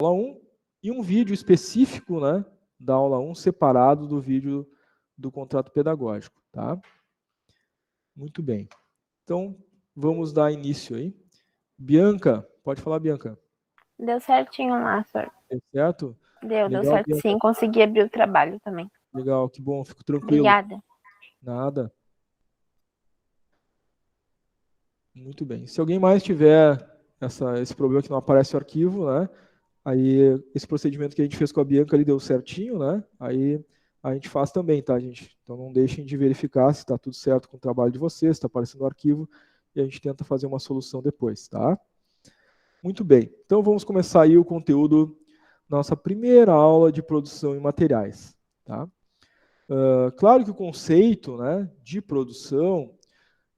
aula 1 e um vídeo específico, né, da aula 1 separado do vídeo do contrato pedagógico, tá? Muito bem. Então, vamos dar início aí. Bianca, pode falar, Bianca. Deu certinho lá, senhor. Deu certo? Deu certo Bianca. sim. Consegui abrir o trabalho também. Legal, que bom, fico tranquilo. Obrigada. Nada. Muito bem. Se alguém mais tiver esse problema que não aparece o arquivo, né? Aí esse procedimento que a gente fez com a Bianca ali deu certinho, né? Aí a gente faz também, tá, gente? Então não deixem de verificar se está tudo certo com o trabalho de vocês, se está aparecendo o arquivo, e a gente tenta fazer uma solução depois, tá? Muito bem. Então vamos começar aí o conteúdo da nossa primeira aula de produção em materiais, tá? Claro que o conceito, né, de produção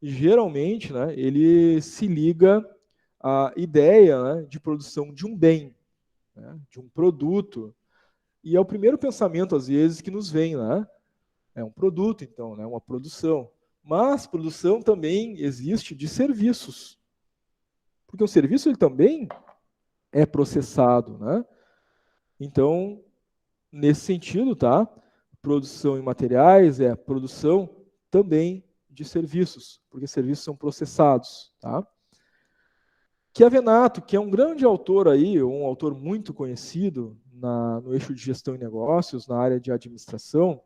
geralmente, né, ele se liga à ideia, né, de produção de um bem, né, de um produto. E é o primeiro pensamento, às vezes, que nos vem, né? É um produto, então, né, uma produção. Mas produção também existe de serviços. Porque o serviço ele também é processado, né? Então, nesse sentido, tá? Produção em materiais é produção também de serviços, porque serviços são processados, tá? Chiavenato, que é um grande autor aí, um autor muito conhecido no eixo de gestão e negócios, na área de administração,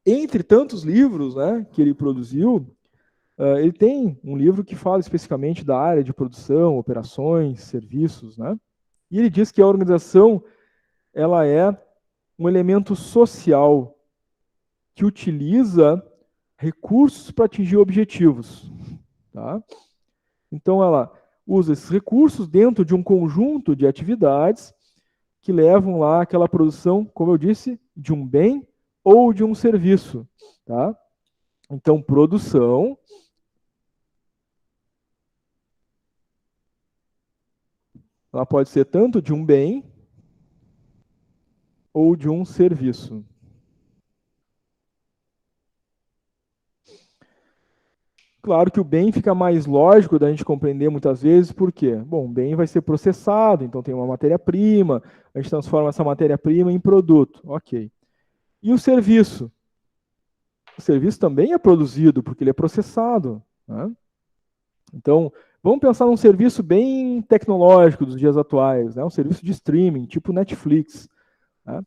entre tantos livros, né, que ele produziu, ele tem um livro que fala especificamente da área de produção, operações, serviços, né? E ele diz que a organização ela é um elemento social que utiliza recursos para atingir objetivos, tá? Então, ela usa esses recursos dentro de um conjunto de atividades que levam lá àquela produção, como eu disse, de um bem ou de um serviço, tá? Então, produção ela pode ser tanto de um bem ou de um serviço. Claro que o bem fica mais lógico da gente compreender muitas vezes, por quê? Bom, o bem vai ser processado, então tem uma matéria-prima, a gente transforma essa matéria-prima em produto, ok. E o serviço? O serviço também é produzido, porque ele é processado, né? Então, vamos pensar num serviço bem tecnológico dos dias atuais, né? Um serviço de streaming, tipo Netflix, né?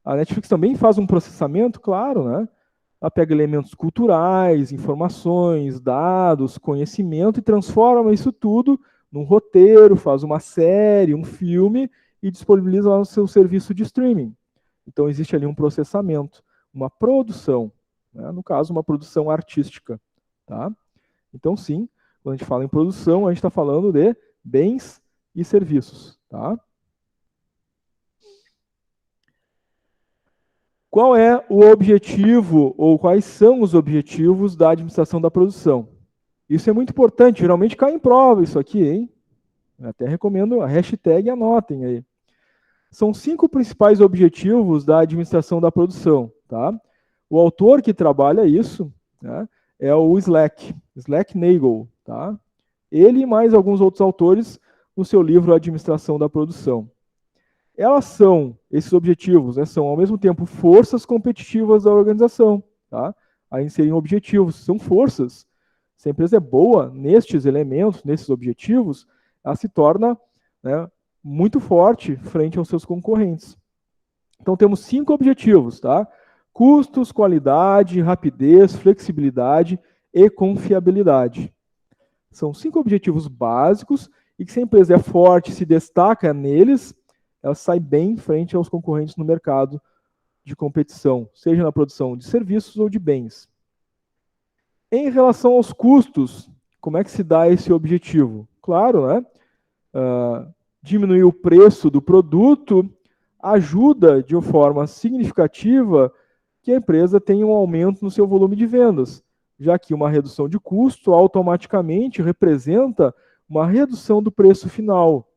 A Netflix também faz um processamento, claro, né? Ela pega elementos culturais, informações, dados, conhecimento e transforma isso tudo num roteiro, faz uma série, um filme e disponibiliza lá no seu serviço de streaming. Então existe ali um processamento, uma produção, né? No caso, uma produção artística, tá? Então sim, quando a gente fala em produção, a gente está falando de bens e serviços, tá? Qual é o objetivo ou quais são os objetivos da administração da produção? Isso é muito importante, geralmente cai em prova isso aqui, hein? Eu até recomendo a hashtag, anotem aí. São 5 principais objetivos da administração da produção, tá? O autor que trabalha isso, né, é o Slack-Nagel, tá? Ele e mais alguns outros autores no seu livro Administração da Produção. Esses objetivos, né, são ao mesmo tempo forças competitivas da organização, tá? Aí seriam objetivos, são forças. Se a empresa é boa nestes elementos, nesses objetivos, ela se torna, né, muito forte frente aos seus concorrentes. Então temos 5 objetivos, tá? Custos, qualidade, rapidez, flexibilidade e confiabilidade. São 5 objetivos básicos e que se a empresa é forte, se destaca neles, ela sai bem frente aos concorrentes no mercado de competição, seja na produção de serviços ou de bens. Em relação aos custos, como é que se dá esse objetivo? Claro, né? Diminuir o preço do produto ajuda de uma forma significativa que a empresa tenha um aumento no seu volume de vendas, já que uma redução de custo automaticamente representa uma redução do preço final.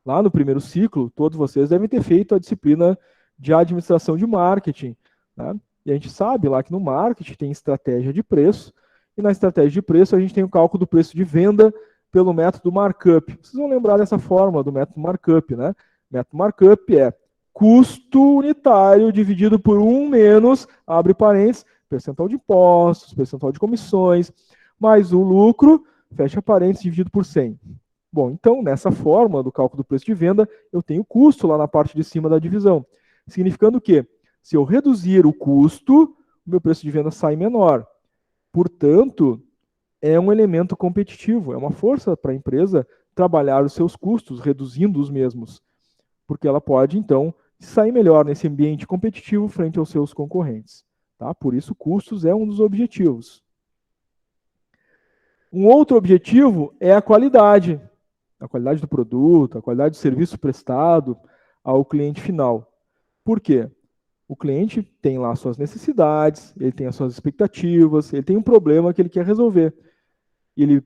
Lá no primeiro ciclo, todos vocês devem ter feito a disciplina de administração de marketing, né? E a gente sabe lá que no marketing tem estratégia de preço, e na estratégia de preço a gente tem o cálculo do preço de venda pelo método markup. Vocês vão lembrar dessa fórmula do método markup, né? O método markup é custo unitário dividido por 1 menos, abre parênteses, percentual de impostos, percentual de comissões, mais o lucro, fecha parênteses, dividido por 100. Bom, então, nessa fórmula do cálculo do preço de venda, eu tenho custo lá na parte de cima da divisão. Significando que, se eu reduzir o custo, o meu preço de venda sai menor. Portanto, é um elemento competitivo, é uma força para a empresa trabalhar os seus custos, reduzindo os mesmos. Porque ela pode, então, sair melhor nesse ambiente competitivo frente aos seus concorrentes. Tá? Por isso, custos é um dos objetivos. Um outro objetivo é a qualidade do produto, a qualidade do serviço prestado ao cliente final. Por quê? O cliente tem lá suas necessidades, ele tem as suas expectativas, ele tem um problema que ele quer resolver. Ele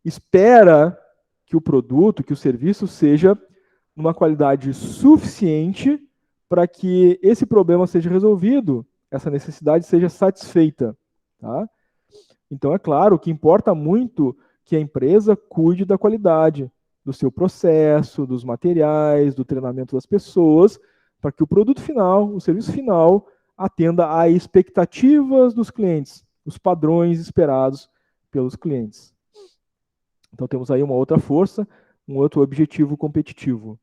espera que o produto, que o serviço seja numa qualidade suficiente para que esse problema seja resolvido, essa necessidade seja satisfeita. Tá? Então, é claro que importa muito que a empresa cuide da qualidade do seu processo, dos materiais, do treinamento das pessoas, para que o produto final, o serviço final, atenda às expectativas dos clientes, os padrões esperados pelos clientes. Então, temos aí uma outra força, um outro objetivo competitivo.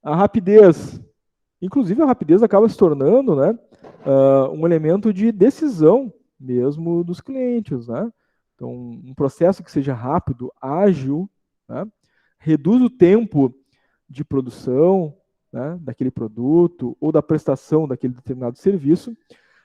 A rapidez. Inclusive, a rapidez acaba se tornando, né, um elemento de decisão mesmo dos clientes, né? Então, um processo que seja rápido, ágil, né, reduz o tempo de produção, né, daquele produto ou da prestação daquele determinado serviço,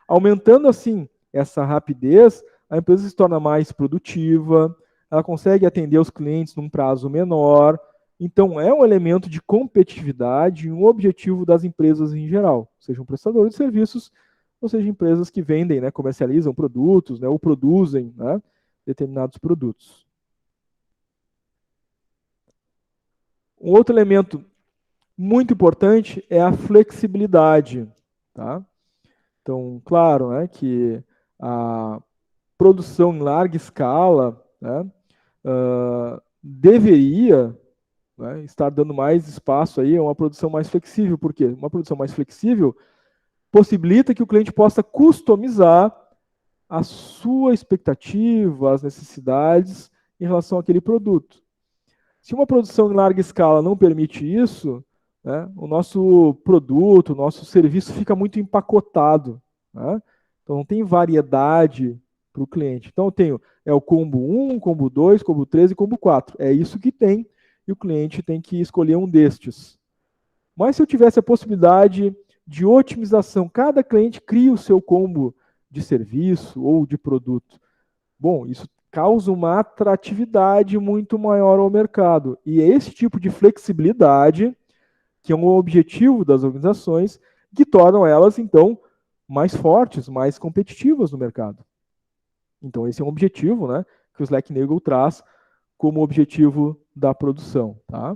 aumentando assim essa rapidez, a empresa se torna mais produtiva, ela consegue atender os clientes num prazo menor. Então, é um elemento de competitividade e um objetivo das empresas em geral, sejam prestadores de serviços, ou seja, empresas que vendem, né, comercializam produtos, né, ou produzem, né, determinados produtos. Um outro elemento muito importante é a flexibilidade. Tá? Então, claro, né, que a produção em larga escala, né, deveria, né, estar dando mais espaço aí a uma produção mais flexível. Por quê? Uma produção mais flexível possibilita que o cliente possa customizar a sua expectativa, as necessidades em relação àquele produto. Se uma produção em larga escala não permite isso, né, o nosso produto, o nosso serviço fica muito empacotado. Né? Então não tem variedade para o cliente. Então eu tenho o combo 1, combo 2, combo 3 e combo 4. É isso que tem e o cliente tem que escolher um destes. Mas se eu tivesse a possibilidade de otimização, cada cliente cria o seu combo de serviço ou de produto. Bom, isso causa uma atratividade muito maior ao mercado. E é esse tipo de flexibilidade que é um objetivo das organizações que tornam elas, então, mais fortes, mais competitivas no mercado. Então, esse é um objetivo, né, que o Slack-Nagel traz como objetivo da produção. Tá?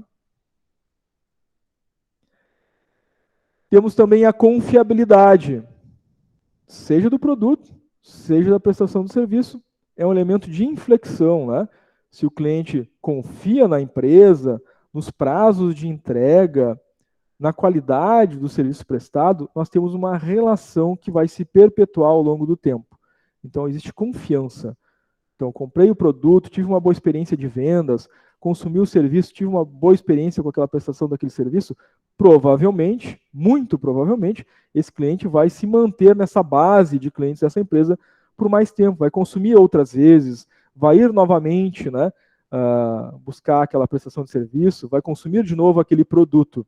Temos também a confiabilidade, seja do produto, seja da prestação do serviço, é um elemento de inflexão. Né? Se o cliente confia na empresa, nos prazos de entrega, na qualidade do serviço prestado, nós temos uma relação que vai se perpetuar ao longo do tempo. Então, existe confiança. Então, comprei o produto, tive uma boa experiência de vendas, consumi o serviço, tive uma boa experiência com aquela prestação daquele serviço, provavelmente, muito provavelmente, esse cliente vai se manter nessa base de clientes dessa empresa por mais tempo, vai consumir outras vezes, vai ir novamente, né, buscar aquela prestação de serviço, vai consumir de novo aquele produto,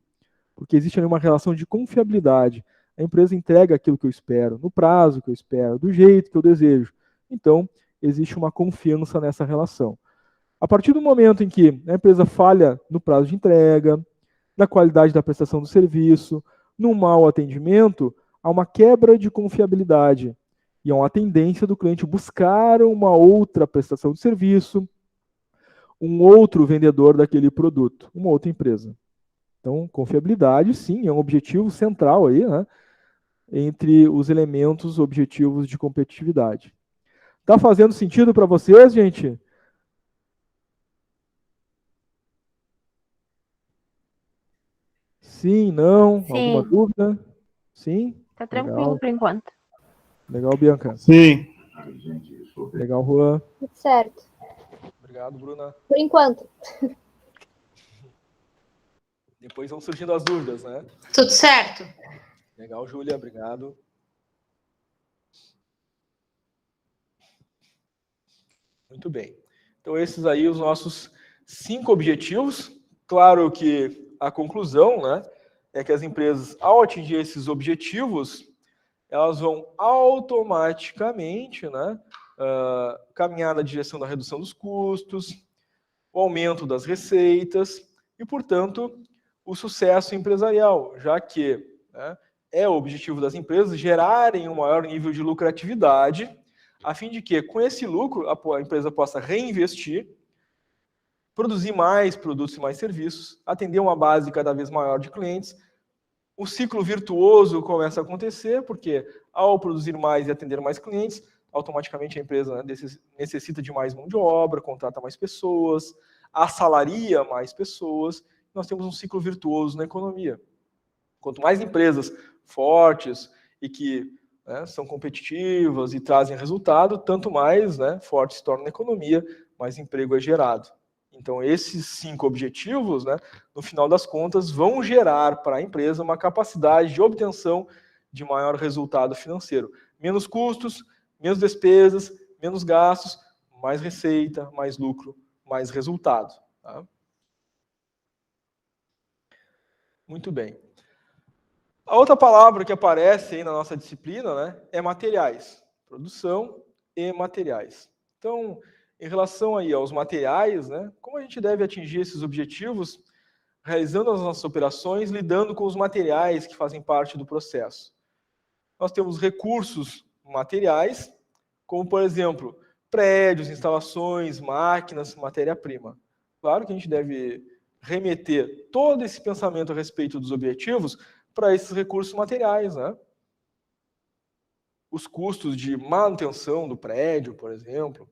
porque existe ali uma relação de confiabilidade. A empresa entrega aquilo que eu espero, no prazo que eu espero, do jeito que eu desejo. Então, existe uma confiança nessa relação. A partir do momento em que a empresa falha no prazo de entrega, na qualidade da prestação do serviço, no mau atendimento, há uma quebra de confiabilidade e há uma tendência do cliente buscar uma outra prestação de serviço, um outro vendedor daquele produto, uma outra empresa. Então, confiabilidade, sim, é um objetivo central aí, né, entre os elementos objetivos de competitividade. Tá fazendo sentido para vocês, gente? Sim, não? Sim. Alguma dúvida? Sim? Tá tranquilo Legal. por enquanto. Legal, Bianca. Sim. Legal, Juan. Tudo certo. Obrigado, Bruna. Por enquanto. Depois vão surgindo as dúvidas, né? Tudo certo. Legal, Júlia. Obrigado. Muito bem. Então, esses aí os nossos 5 objetivos. Claro que a conclusão, né, é que as empresas, ao atingir esses objetivos, elas vão automaticamente, né, caminhar na direção da redução dos custos, o aumento das receitas e, portanto, o sucesso empresarial, já que, né, é o objetivo das empresas gerarem um maior nível de lucratividade, a fim de que, com esse lucro, a empresa possa reinvestir, produzir mais produtos e mais serviços, atender uma base cada vez maior de clientes. O ciclo virtuoso começa a acontecer, porque ao produzir mais e atender mais clientes, automaticamente a empresa, né, necessita de mais mão de obra, contrata mais pessoas, assalaria mais pessoas. Nós temos um ciclo virtuoso na economia. Quanto mais empresas fortes e que, né, são competitivas e trazem resultado, tanto mais, né, forte se torna a economia, mais emprego é gerado. Então, esses 5 objetivos, né, no final das contas, vão gerar para a empresa uma capacidade de obtenção de maior resultado financeiro. Menos custos, menos despesas, menos gastos, mais receita, mais lucro, mais resultado. Tá? Muito bem. A outra palavra que aparece aí na nossa disciplina, né, é materiais. Produção e materiais. Então, em relação aí aos materiais, né, como a gente deve atingir esses objetivos, realizando as nossas operações, lidando com os materiais que fazem parte do processo. Nós temos recursos materiais, como, por exemplo, prédios, instalações, máquinas, matéria-prima. Claro que a gente deve remeter todo esse pensamento a respeito dos objetivos para esses recursos materiais, né? Os custos de manutenção do prédio, por exemplo,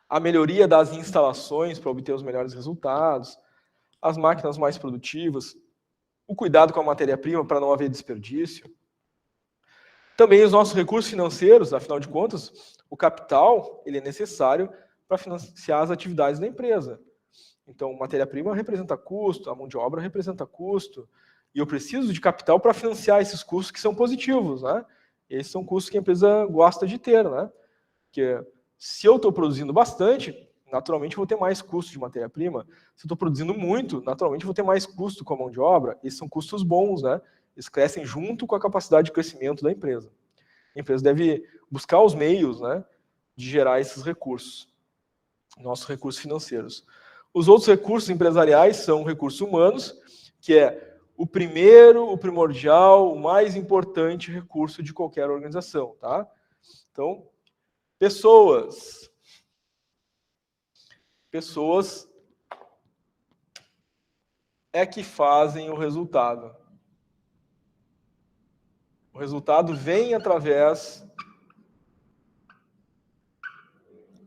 a melhoria das instalações para obter os melhores resultados, as máquinas mais produtivas, o cuidado com a matéria-prima para não haver desperdício. Também os nossos recursos financeiros, afinal de contas, o capital ele é necessário para financiar as atividades da empresa. Então, matéria-prima representa custo, a mão de obra representa custo, e eu preciso de capital para financiar esses custos que são positivos, né? Esses são custos que a empresa gosta de ter, né? Porque se eu estou produzindo bastante, naturalmente vou ter mais custo de matéria-prima. Se eu estou produzindo muito, naturalmente vou ter mais custo com a mão de obra. Esses são custos bons, né? Eles crescem junto com a capacidade de crescimento da empresa. A empresa deve buscar os meios, né, de gerar esses recursos, nossos recursos financeiros. Os outros recursos empresariais são recursos humanos, que é o primeiro, o primordial, o mais importante recurso de qualquer organização, tá? Então, pessoas. Pessoas é que fazem o resultado. O resultado vem através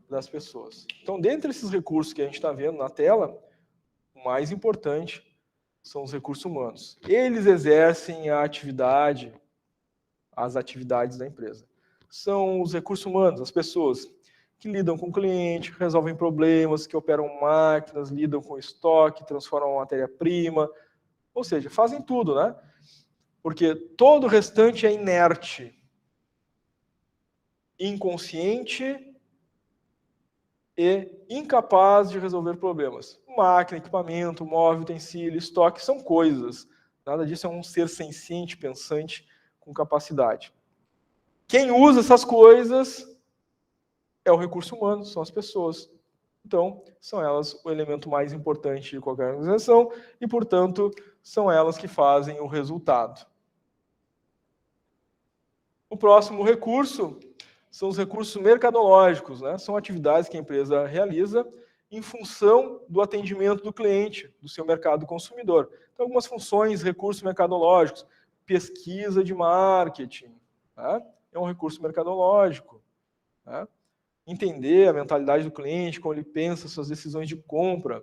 das pessoas. Então, dentre esses recursos que a gente está vendo na tela, o mais importante são os recursos humanos. Eles exercem a atividade, as atividades da empresa. São os recursos humanos, as pessoas que lidam com o cliente, que resolvem problemas, que operam máquinas, lidam com estoque, transformam a matéria-prima, ou seja, fazem tudo, né? Porque todo o restante é inerte, inconsciente e incapaz de resolver problemas. Máquina, equipamento, móvel, utensílio, estoque são coisas. Nada disso é um ser senciente, pensante, com capacidade. Quem usa essas coisas é o recurso humano, são as pessoas. Então, são elas o elemento mais importante de qualquer organização e, portanto, são elas que fazem o resultado. O próximo recurso são os recursos mercadológicos, né? São atividades que a empresa realiza em função do atendimento do cliente, do seu mercado consumidor. Então, algumas funções, recursos mercadológicos, pesquisa de marketing, tá? É um recurso mercadológico. Tá? Entender a mentalidade do cliente, como ele pensa, suas decisões de compra.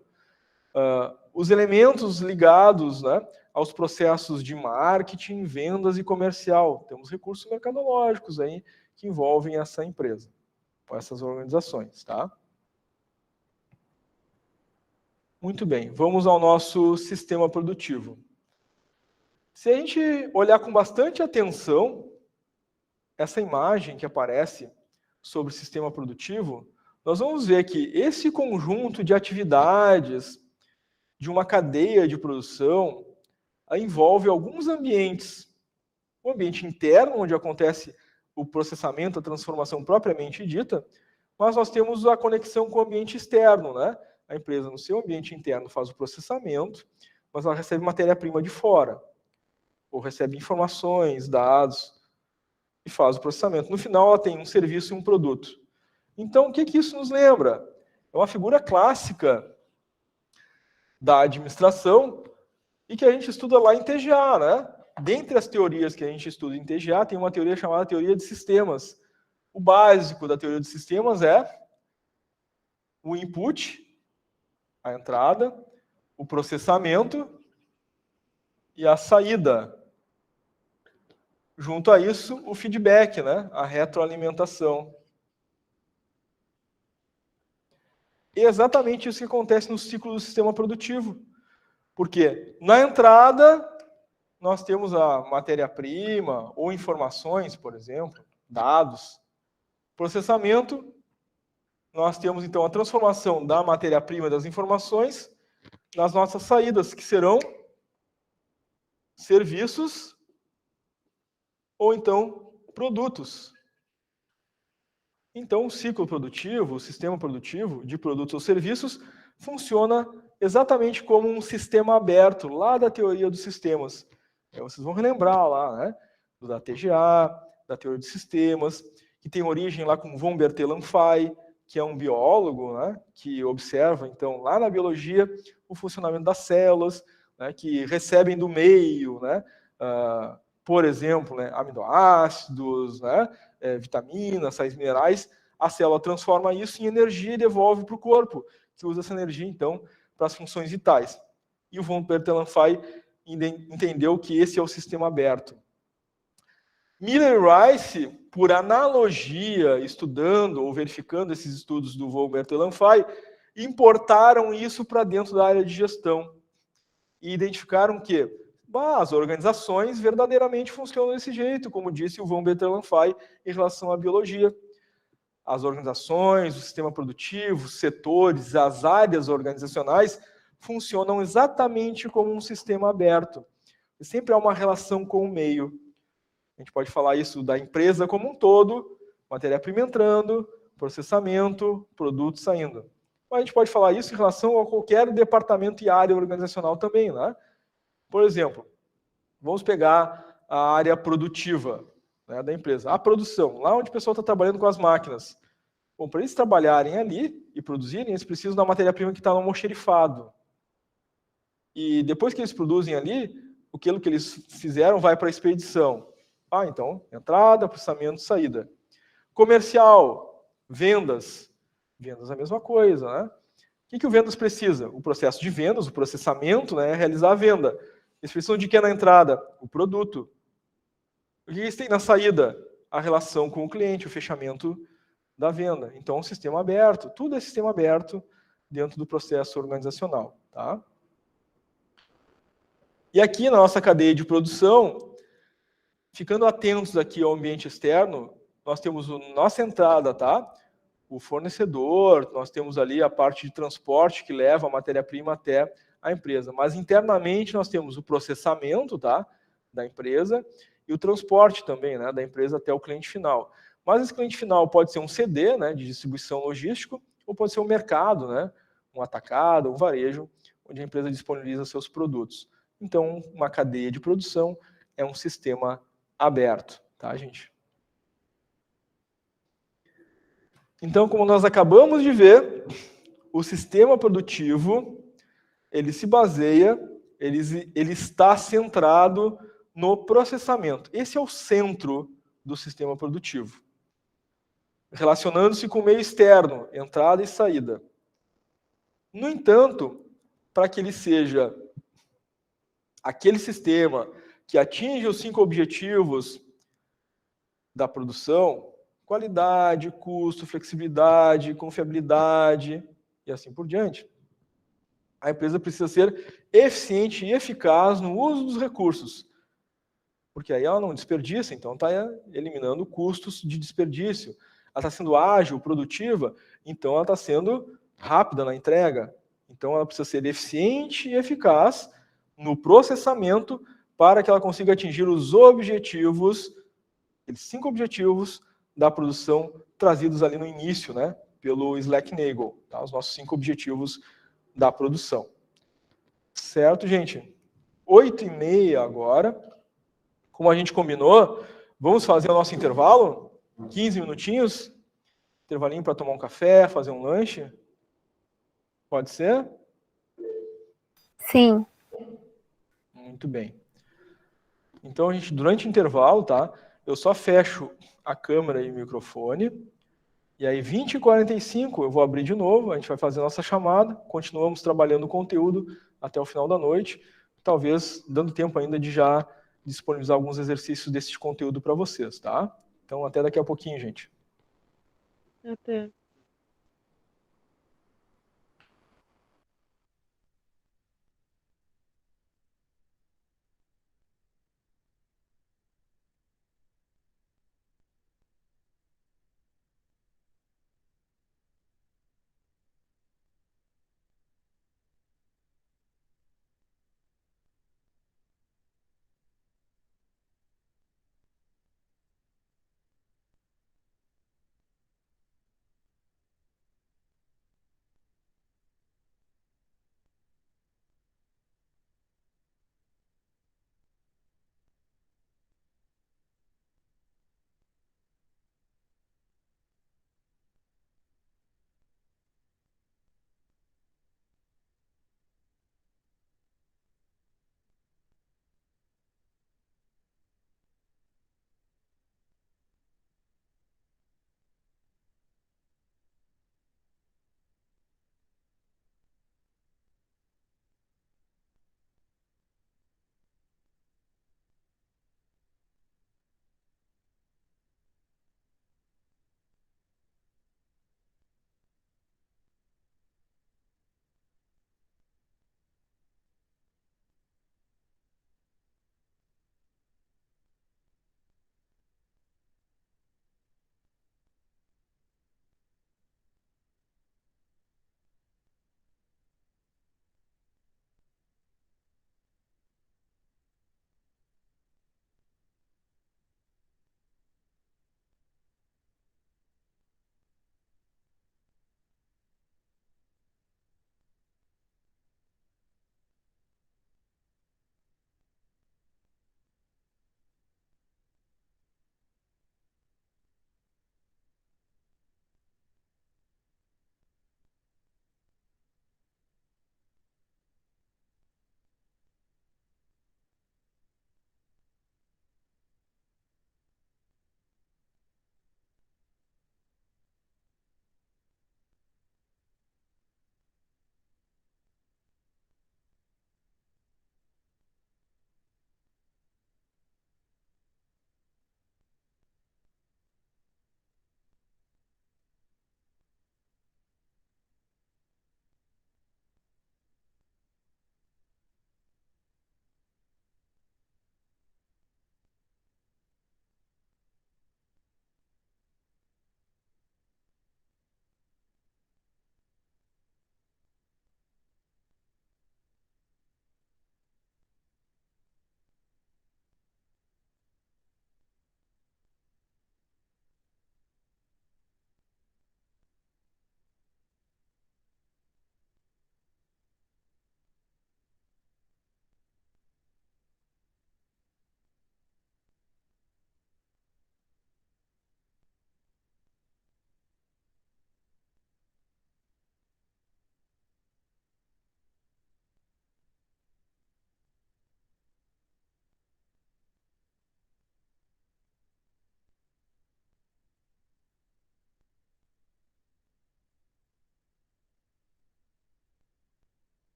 Os elementos ligados, né, aos processos de marketing, vendas e comercial. Temos recursos mercadológicos aí que envolvem essa empresa, ou essas organizações, tá? Muito bem, vamos ao nosso sistema produtivo. Se a gente olhar com bastante atenção essa imagem que aparece sobre o sistema produtivo, nós vamos ver que esse conjunto de atividades de uma cadeia de produção envolve alguns ambientes. O ambiente interno, onde acontece o processamento, a transformação propriamente dita, mas nós temos a conexão com o ambiente externo, né? A empresa, no seu ambiente interno, faz o processamento, mas ela recebe matéria-prima de fora, ou recebe informações, dados, e faz o processamento. No final, ela tem um serviço e um produto. Então, o que isso nos lembra? É uma figura clássica da administração e que a gente estuda lá em TGA, né? Dentre as teorias que a gente estuda em TGA, tem uma teoria chamada teoria de sistemas. O básico da teoria de sistemas é o input, a entrada, o processamento e a saída. Junto a isso, o feedback, né? A retroalimentação. E é exatamente isso que acontece no ciclo do sistema produtivo. Porque na entrada, nós temos a matéria-prima ou informações, por exemplo, dados. Processamento, nós temos então a transformação da matéria-prima das informações nas nossas saídas, que serão serviços ou então produtos. Então, o ciclo produtivo, o sistema produtivo de produtos ou serviços, funciona exatamente como um sistema aberto, lá da teoria dos sistemas. Vocês vão relembrar lá, né? Da TGA, da teoria dos sistemas, que tem origem lá com von Bertalanffy, que é um biólogo, né? Que observa, então, lá na biologia, o funcionamento das células, né? Que recebem do meio, né? Por exemplo, né? Aminoácidos, né? Vitaminas, sais minerais. A célula transforma isso em energia e devolve para o corpo, que usa essa energia, então, para as funções vitais. E o von Bertalanffy entendeu que esse é o sistema aberto. Miller e Rice, por analogia, estudando ou verificando esses estudos do von Bertalanffy, importaram isso para dentro da área de gestão e identificaram que as organizações verdadeiramente funcionam desse jeito, como disse o von Bertalanffy em relação à biologia. As organizações, o sistema produtivo, os setores, as áreas organizacionais funcionam exatamente como um sistema aberto. E sempre há uma relação com o meio. A gente pode falar isso da empresa como um todo, matéria-prima entrando, processamento, produto saindo. Mas a gente pode falar isso em relação a qualquer departamento e área organizacional também, né? Por exemplo, vamos pegar a área produtiva, né, da empresa. A produção, lá onde o pessoal está trabalhando com as máquinas. Bom, para eles trabalharem ali e produzirem, eles precisam da matéria-prima que está no almoxerifado. E depois que eles produzem ali, aquilo que eles fizeram vai para a expedição. Então, entrada, processamento, saída. Comercial, vendas. Vendas é a mesma coisa, né? O que o vendas precisa? O processo de vendas, o processamento, né, é realizar a venda. Eles precisam de que na entrada? O produto. O que eles têm na saída? A relação com o cliente, o fechamento da venda. Então, um sistema aberto. Tudo é sistema aberto dentro do processo organizacional. Tá? E aqui na nossa cadeia de produção, ficando atentos aqui ao ambiente externo, nós temos a nossa entrada, tá? O fornecedor, nós temos ali a parte de transporte que leva a matéria-prima até a empresa. Mas internamente nós temos o processamento, tá? Da empresa e o transporte também, né? Da empresa até o cliente final. Mas esse cliente final pode ser um CD, né? De distribuição logístico, ou pode ser um mercado, né? Um atacado, um varejo, onde a empresa disponibiliza seus produtos. Então, uma cadeia de produção é um sistema aberto, tá, gente? Então, como nós acabamos de ver, o sistema produtivo, ele se baseia, ele está centrado no processamento. Esse é o centro do sistema produtivo. Relacionando-se com o meio externo, entrada e saída. No entanto, para que ele seja aquele sistema que atinge os 5 objetivos da produção: qualidade, custo, flexibilidade, confiabilidade e assim por diante. A empresa precisa ser eficiente e eficaz no uso dos recursos, porque aí ela não desperdiça, então está eliminando custos de desperdício. Ela está sendo ágil, produtiva, então ela está sendo rápida na entrega. Então ela precisa ser eficiente e eficaz no processamento para que ela consiga atingir os objetivos, aqueles 5 objetivos da produção trazidos ali no início, né, pelo Slack-Nagel, tá? Os nossos 5 objetivos da produção. Certo, gente? 8h30 agora. Como a gente combinou, vamos fazer o nosso intervalo? 15 minutinhos? Intervalinho para tomar um café, fazer um lanche? Pode ser? Sim. Muito bem. Então, a gente, durante o intervalo, tá? Eu só fecho a câmera e o microfone. E aí, 20h45, eu vou abrir de novo, a gente vai fazer a nossa chamada, continuamos trabalhando o conteúdo até o final da noite, talvez dando tempo ainda de já disponibilizar alguns exercícios desse conteúdo para vocês, tá? Então, até daqui a pouquinho, gente. Até.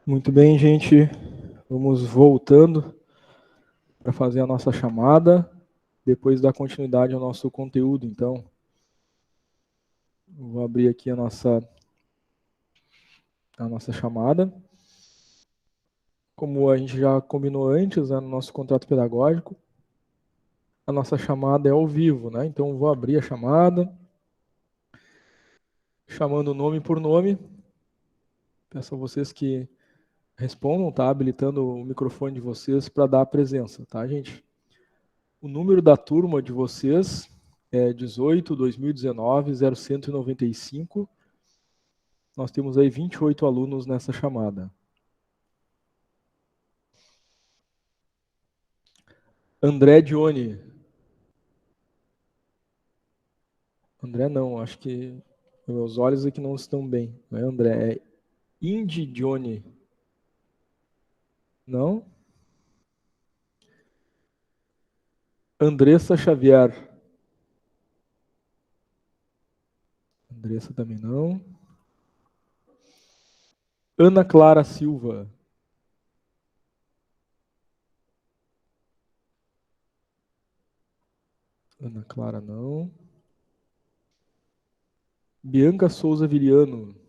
Muito bem, gente. Vamos voltando para fazer a nossa chamada, depois dar continuidade ao nosso conteúdo. Então, vou abrir aqui a nossa chamada. Como a gente já combinou antes, né, no nosso contrato pedagógico, a nossa chamada é ao vivo, né? Então, vou abrir a chamada, chamando nome por nome. Peço a vocês que respondam, tá? Habilitando o microfone de vocês para dar a presença, tá, gente? O número da turma de vocês é 18-2019-0195. Nós temos aí 28 alunos nessa chamada. André Dione. André não, acho que meus olhos aqui não estão bem. Não é André, é Indy Dione. Não? Andressa Xavier. Andressa também não. Ana Clara Silva. Ana Clara não. Bianca Souza Viriano.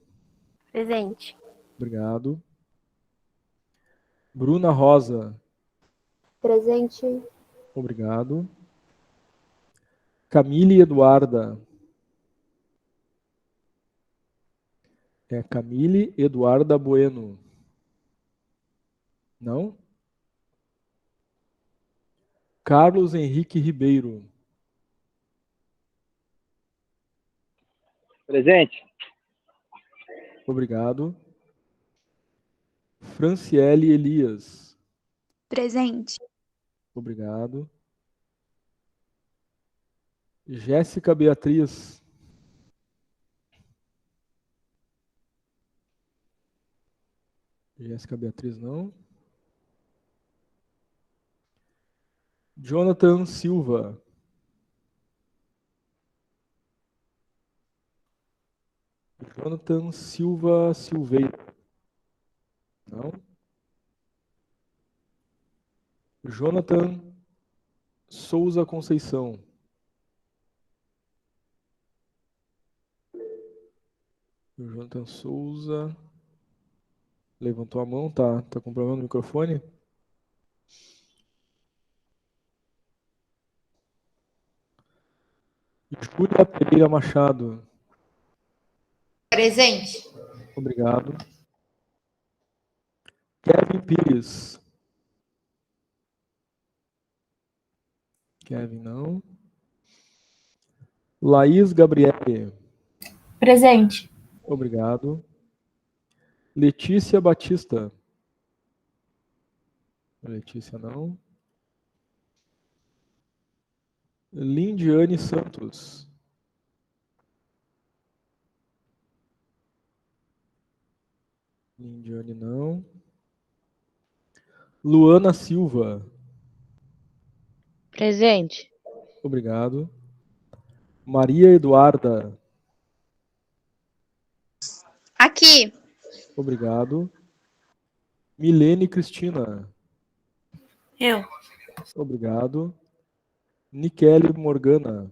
Presente. Obrigado. Bruna Rosa. Presente. Obrigado. Camille Eduarda. É Camille Eduarda Bueno. Não? Carlos Henrique Ribeiro. Presente. Obrigado. Franciele Elias. Presente. Obrigado. Jéssica Beatriz. Jéssica Beatriz não. Jonathan Silva. Jonathan Silva Silveira. Não. Jonathan Souza Conceição. O Jonathan Souza levantou a mão, tá com problema no microfone? Júlia Pereira Machado. Presente. Obrigado. Kevin Pires. Kevin não. Laís Gabriele. Presente. Obrigado. Letícia Batista. Letícia não. Lindiane Santos. Lindiane não. Luana Silva. Presente. Obrigado. Maria Eduarda. Aqui. Obrigado. Milene Cristina. Eu. Obrigado. Nikele Morgana.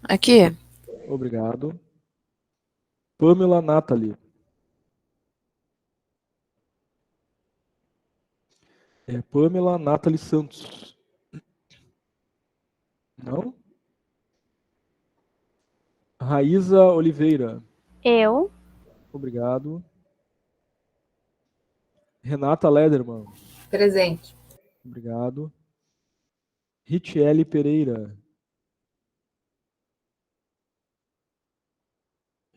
Aqui. Obrigado. Pamela Nathalie. Pamela Nathalie Santos. Não? Raíza Oliveira. Eu. Obrigado. Renata Lederman. Presente. Obrigado. Richelle Pereira.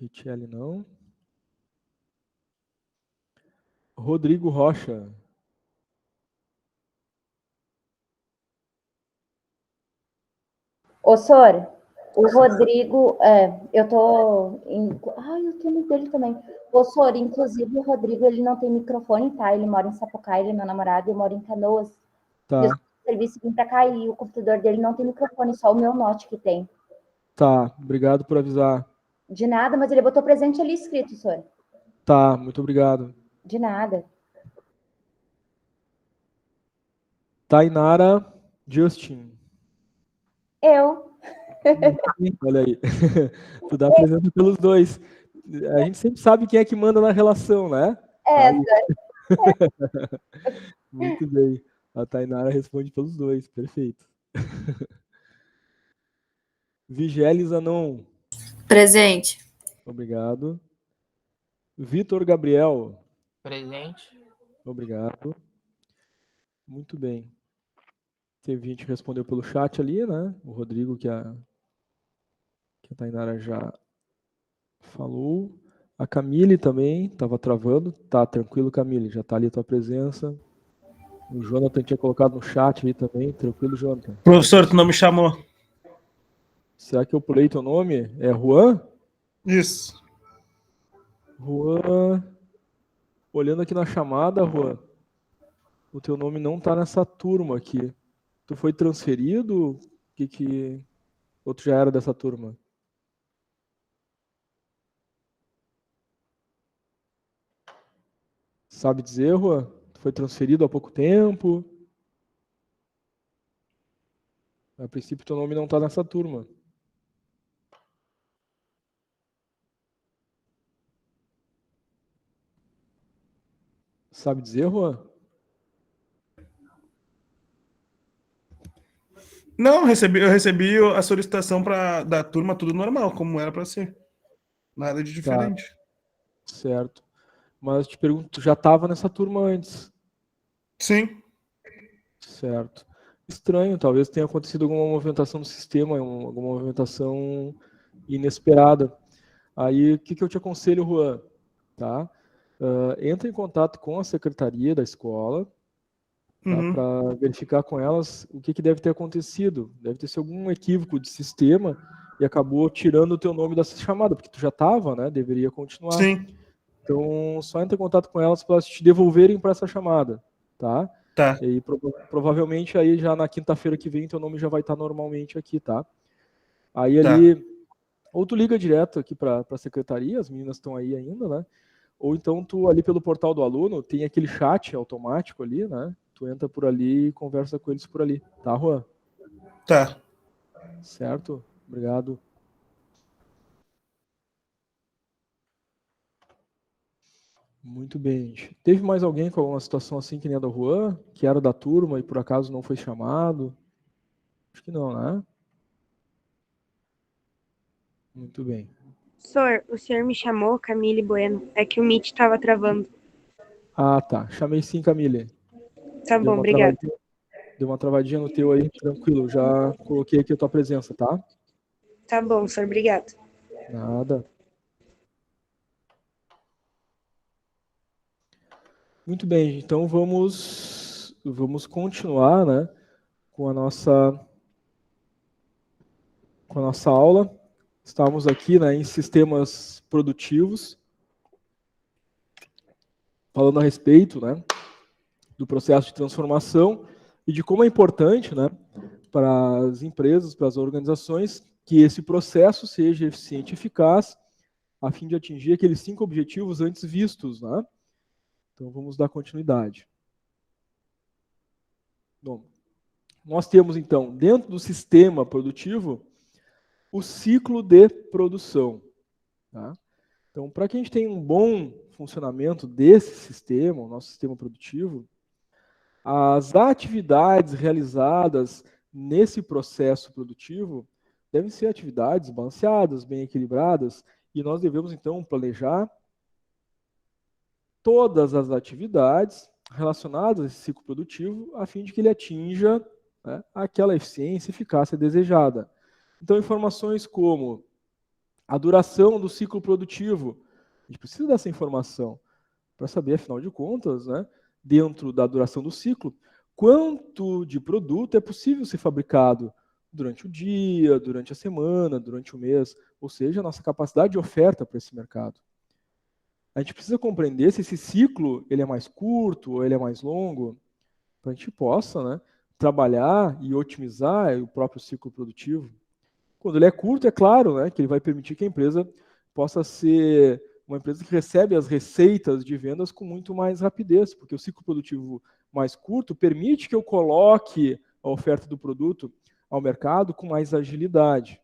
Richelle não. Rodrigo Rocha. Ô, Sor, o Rodrigo, eu tô no dele também. Ô, Sor, inclusive o Rodrigo, ele não tem microfone, tá? Ele mora em Sapucaí, ele é meu namorado, eu moro em Canoas. Tá. E o serviço vim pra cá e o computador dele não tem microfone, só o meu Note que tem. Tá, obrigado por avisar. De nada, mas ele botou presente ali escrito, Sor. Tá, muito obrigado. De nada. Tainara Justin. Eu. Olha aí. Tu dá presença pelos dois. A gente sempre sabe quem é que manda na relação, né? Aí. Muito bem. A Tainara responde pelos dois. Perfeito. Vigelis Anon. Presente. Obrigado. Vitor Gabriel. Presente. Obrigado. Muito bem. Teve gente que respondeu pelo chat ali, né? O Rodrigo, que a Tainara já falou. A Camille também estava travando. Tá tranquilo, Camille. Já está ali a tua presença. O Jonathan tinha colocado no chat ali também. Tranquilo, Jonathan. Professor, tu não me chamou. Será que eu pulei teu nome? É Juan? Isso. Juan. Olhando aqui na chamada, Juan, o teu nome não está nessa turma aqui. Tu foi transferido? Ou tu já era dessa turma? Sabe dizer, Juan? Tu foi transferido há pouco tempo? A princípio, teu nome não está nessa turma. Sabe dizer, Juan? Não, eu recebi a solicitação da turma, tudo normal, como era para ser. Nada de diferente. Tá, certo. Mas te pergunto, tu já estava nessa turma antes? Sim. Certo. Estranho, talvez tenha acontecido alguma movimentação no sistema, alguma movimentação inesperada. Aí, o que eu te aconselho, Juan? Tá? Entra em contato com a secretaria da escola, tá? Para verificar com elas o que deve ter acontecido. Deve ter sido algum equívoco de sistema e acabou tirando o teu nome dessa chamada, porque tu já estava, né? Deveria continuar. Sim. Então, só entra em contato com elas para elas te devolverem para essa chamada, tá? Tá. E aí, provavelmente, aí já na quinta-feira que vem, teu nome já vai estar normalmente aqui, tá? Aí ali, ou tu liga direto aqui para a secretaria, as meninas estão aí ainda, né? Ou então tu ali pelo portal do aluno, tem aquele chat automático ali, né? Tu entra por ali e conversa com eles por ali, tá, Juan? Tá. Certo? Obrigado. Muito bem, gente. Teve mais alguém com alguma situação assim que nem a do Juan, que era da turma e por acaso não foi chamado? Acho que não, né? Muito bem. Professor, o senhor me chamou, Camille Bueno. É que o Meet estava travando. Ah, tá. Chamei sim, Camille. Tá bom, obrigado. Deu uma travadinha no teu aí, tranquilo. Já coloquei aqui a tua presença, tá? Tá bom, senhor, obrigado. Nada. Muito bem, então vamos continuar, né, com a nossa aula. Estamos aqui, né, em sistemas produtivos, falando a respeito, né, do processo de transformação e de como é importante, né, para as empresas, para as organizações, que esse processo seja eficiente e eficaz, a fim de atingir aqueles 5 objetivos antes vistos, né? Então, vamos dar continuidade. Bom, nós temos, então, dentro do sistema produtivo, o ciclo de produção. Tá? Então, para que a gente tenha um bom funcionamento desse sistema, o nosso sistema produtivo, as atividades realizadas nesse processo produtivo devem ser atividades balanceadas, bem equilibradas, e nós devemos, então, planejar todas as atividades relacionadas a esse ciclo produtivo, a fim de que ele atinja, né, aquela eficiência e eficácia desejada. Então, informações como a duração do ciclo produtivo, a gente precisa dessa informação para saber, afinal de contas, né, dentro da duração do ciclo, quanto de produto é possível ser fabricado durante o dia, durante a semana, durante o mês, ou seja, a nossa capacidade de oferta para esse mercado. A gente precisa compreender se esse ciclo ele é mais curto ou ele é mais longo, para a gente possa, né, trabalhar e otimizar o próprio ciclo produtivo. Quando ele é curto, é claro, né, que ele vai permitir que a empresa possa ser uma empresa que recebe as receitas de vendas com muito mais rapidez, porque o ciclo produtivo mais curto permite que eu coloque a oferta do produto ao mercado com mais agilidade.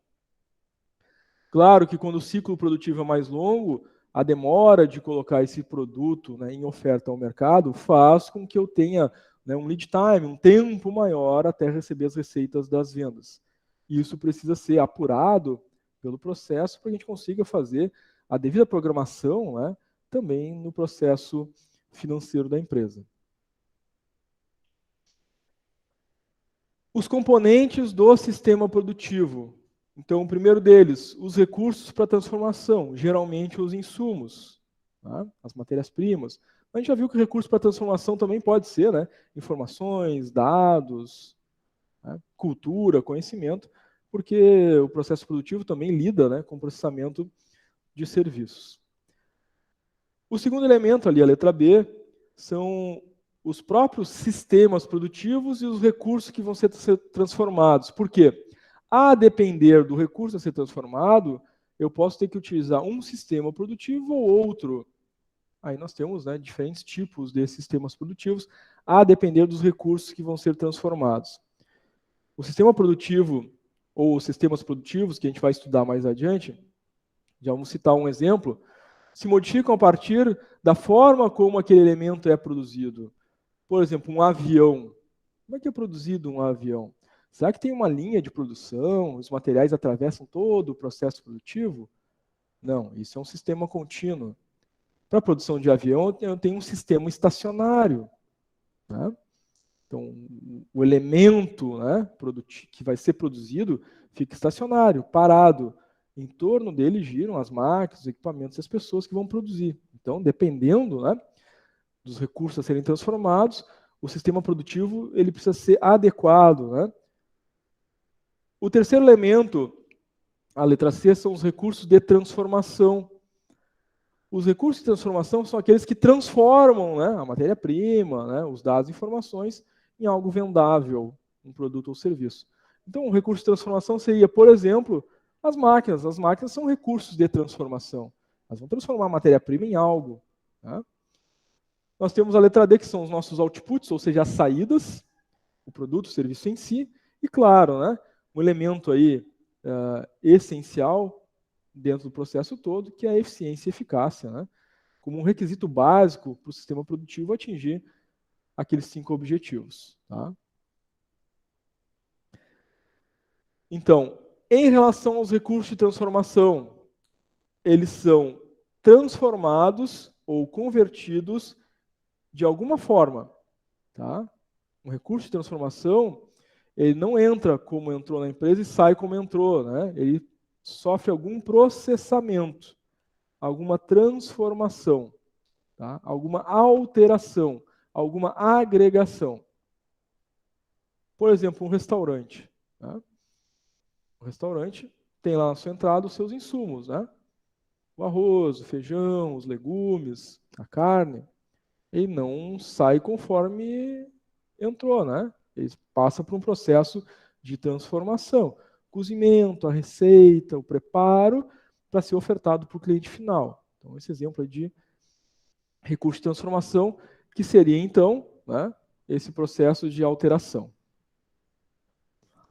Claro que quando o ciclo produtivo é mais longo, a demora de colocar esse produto, né, em oferta ao mercado faz com que eu tenha, né, um lead time, um tempo maior até receber as receitas das vendas. E isso precisa ser apurado pelo processo para que a gente consiga fazer a devida programação, né, também no processo financeiro da empresa. Os componentes do sistema produtivo. Então, o primeiro deles, os recursos para transformação, geralmente os insumos, tá? As matérias-primas. A gente já viu que o recurso para transformação também pode ser, né, informações, dados, né, cultura, conhecimento, porque o processo produtivo também lida, né, com o processamento de serviços. O segundo elemento ali, a letra B, são os próprios sistemas produtivos e os recursos que vão ser transformados. Por quê? A depender do recurso a ser transformado, eu posso ter que utilizar um sistema produtivo ou outro. Aí nós temos, né, diferentes tipos de sistemas produtivos, a depender dos recursos que vão ser transformados. O sistema produtivo, ou os sistemas produtivos, que a gente vai estudar mais adiante, já vamos citar um exemplo, se modificam a partir da forma como aquele elemento é produzido. Por exemplo, um avião. Como é que é produzido um avião? Será que tem uma linha de produção, os materiais atravessam todo o processo produtivo? Não, isso é um sistema contínuo. Para a produção de avião, eu tenho um sistema estacionário, né? Então, o elemento, né, que vai ser produzido fica estacionário, parado. Em torno dele giram as máquinas, os equipamentos e as pessoas que vão produzir. Então, dependendo, né, dos recursos a serem transformados, o sistema produtivo ele precisa ser adequado, né? O terceiro elemento, a letra C, são os recursos de transformação. Os recursos de transformação são aqueles que transformam, né, a matéria-prima, né, os dados e informações em algo vendável, um produto ou serviço. Então, um recurso de transformação seria, por exemplo, as máquinas. As máquinas são recursos de transformação. Elas vão transformar a matéria-prima em algo, né? Nós temos a letra D, que são os nossos outputs, ou seja, as saídas, o produto, o serviço em si, e claro, né, um elemento aí essencial dentro do processo todo, que é a eficiência e eficácia, né, como um requisito básico para o sistema produtivo atingir aqueles 5 objetivos. Tá? Então, em relação aos recursos de transformação, eles são transformados ou convertidos de alguma forma. Tá? Um recurso de transformação, ele não entra como entrou na empresa e sai como entrou, né? Ele sofre algum processamento, alguma transformação, tá? Alguma alteração, alguma agregação. Por exemplo, um restaurante. Tá? O restaurante tem lá na sua entrada os seus insumos, né? O arroz, o feijão, os legumes, a carne. Ele não sai conforme entrou, né? Ele passa por um processo de transformação. Cozimento, a receita, o preparo, para ser ofertado para o cliente final. Então, esse exemplo é de recurso de transformação, que seria, então, né, esse processo de alteração.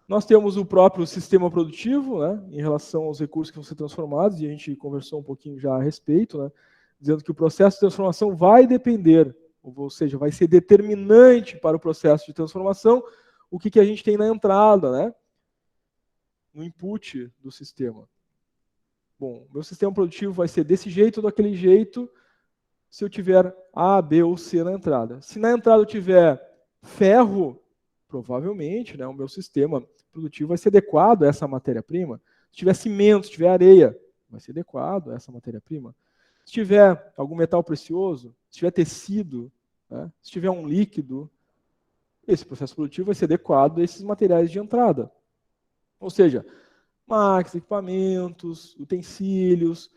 Nós temos o próprio sistema produtivo, né, em relação aos recursos que vão ser transformados, e a gente conversou um pouquinho já a respeito, né, dizendo que o processo de transformação vai depender, ou seja, vai ser determinante para o processo de transformação o que a gente tem na entrada, né, no input do sistema. Bom, meu sistema produtivo vai ser desse jeito ou daquele jeito se eu tiver A, B ou C na entrada. Se na entrada eu tiver ferro, provavelmente, né, o meu sistema produtivo vai ser adequado a essa matéria-prima. Se tiver cimento, se tiver areia, vai ser adequado a essa matéria-prima. Se tiver algum metal precioso, se tiver tecido, né, se tiver um líquido, esse processo produtivo vai ser adequado a esses materiais de entrada. Ou seja, máquinas, equipamentos, utensílios,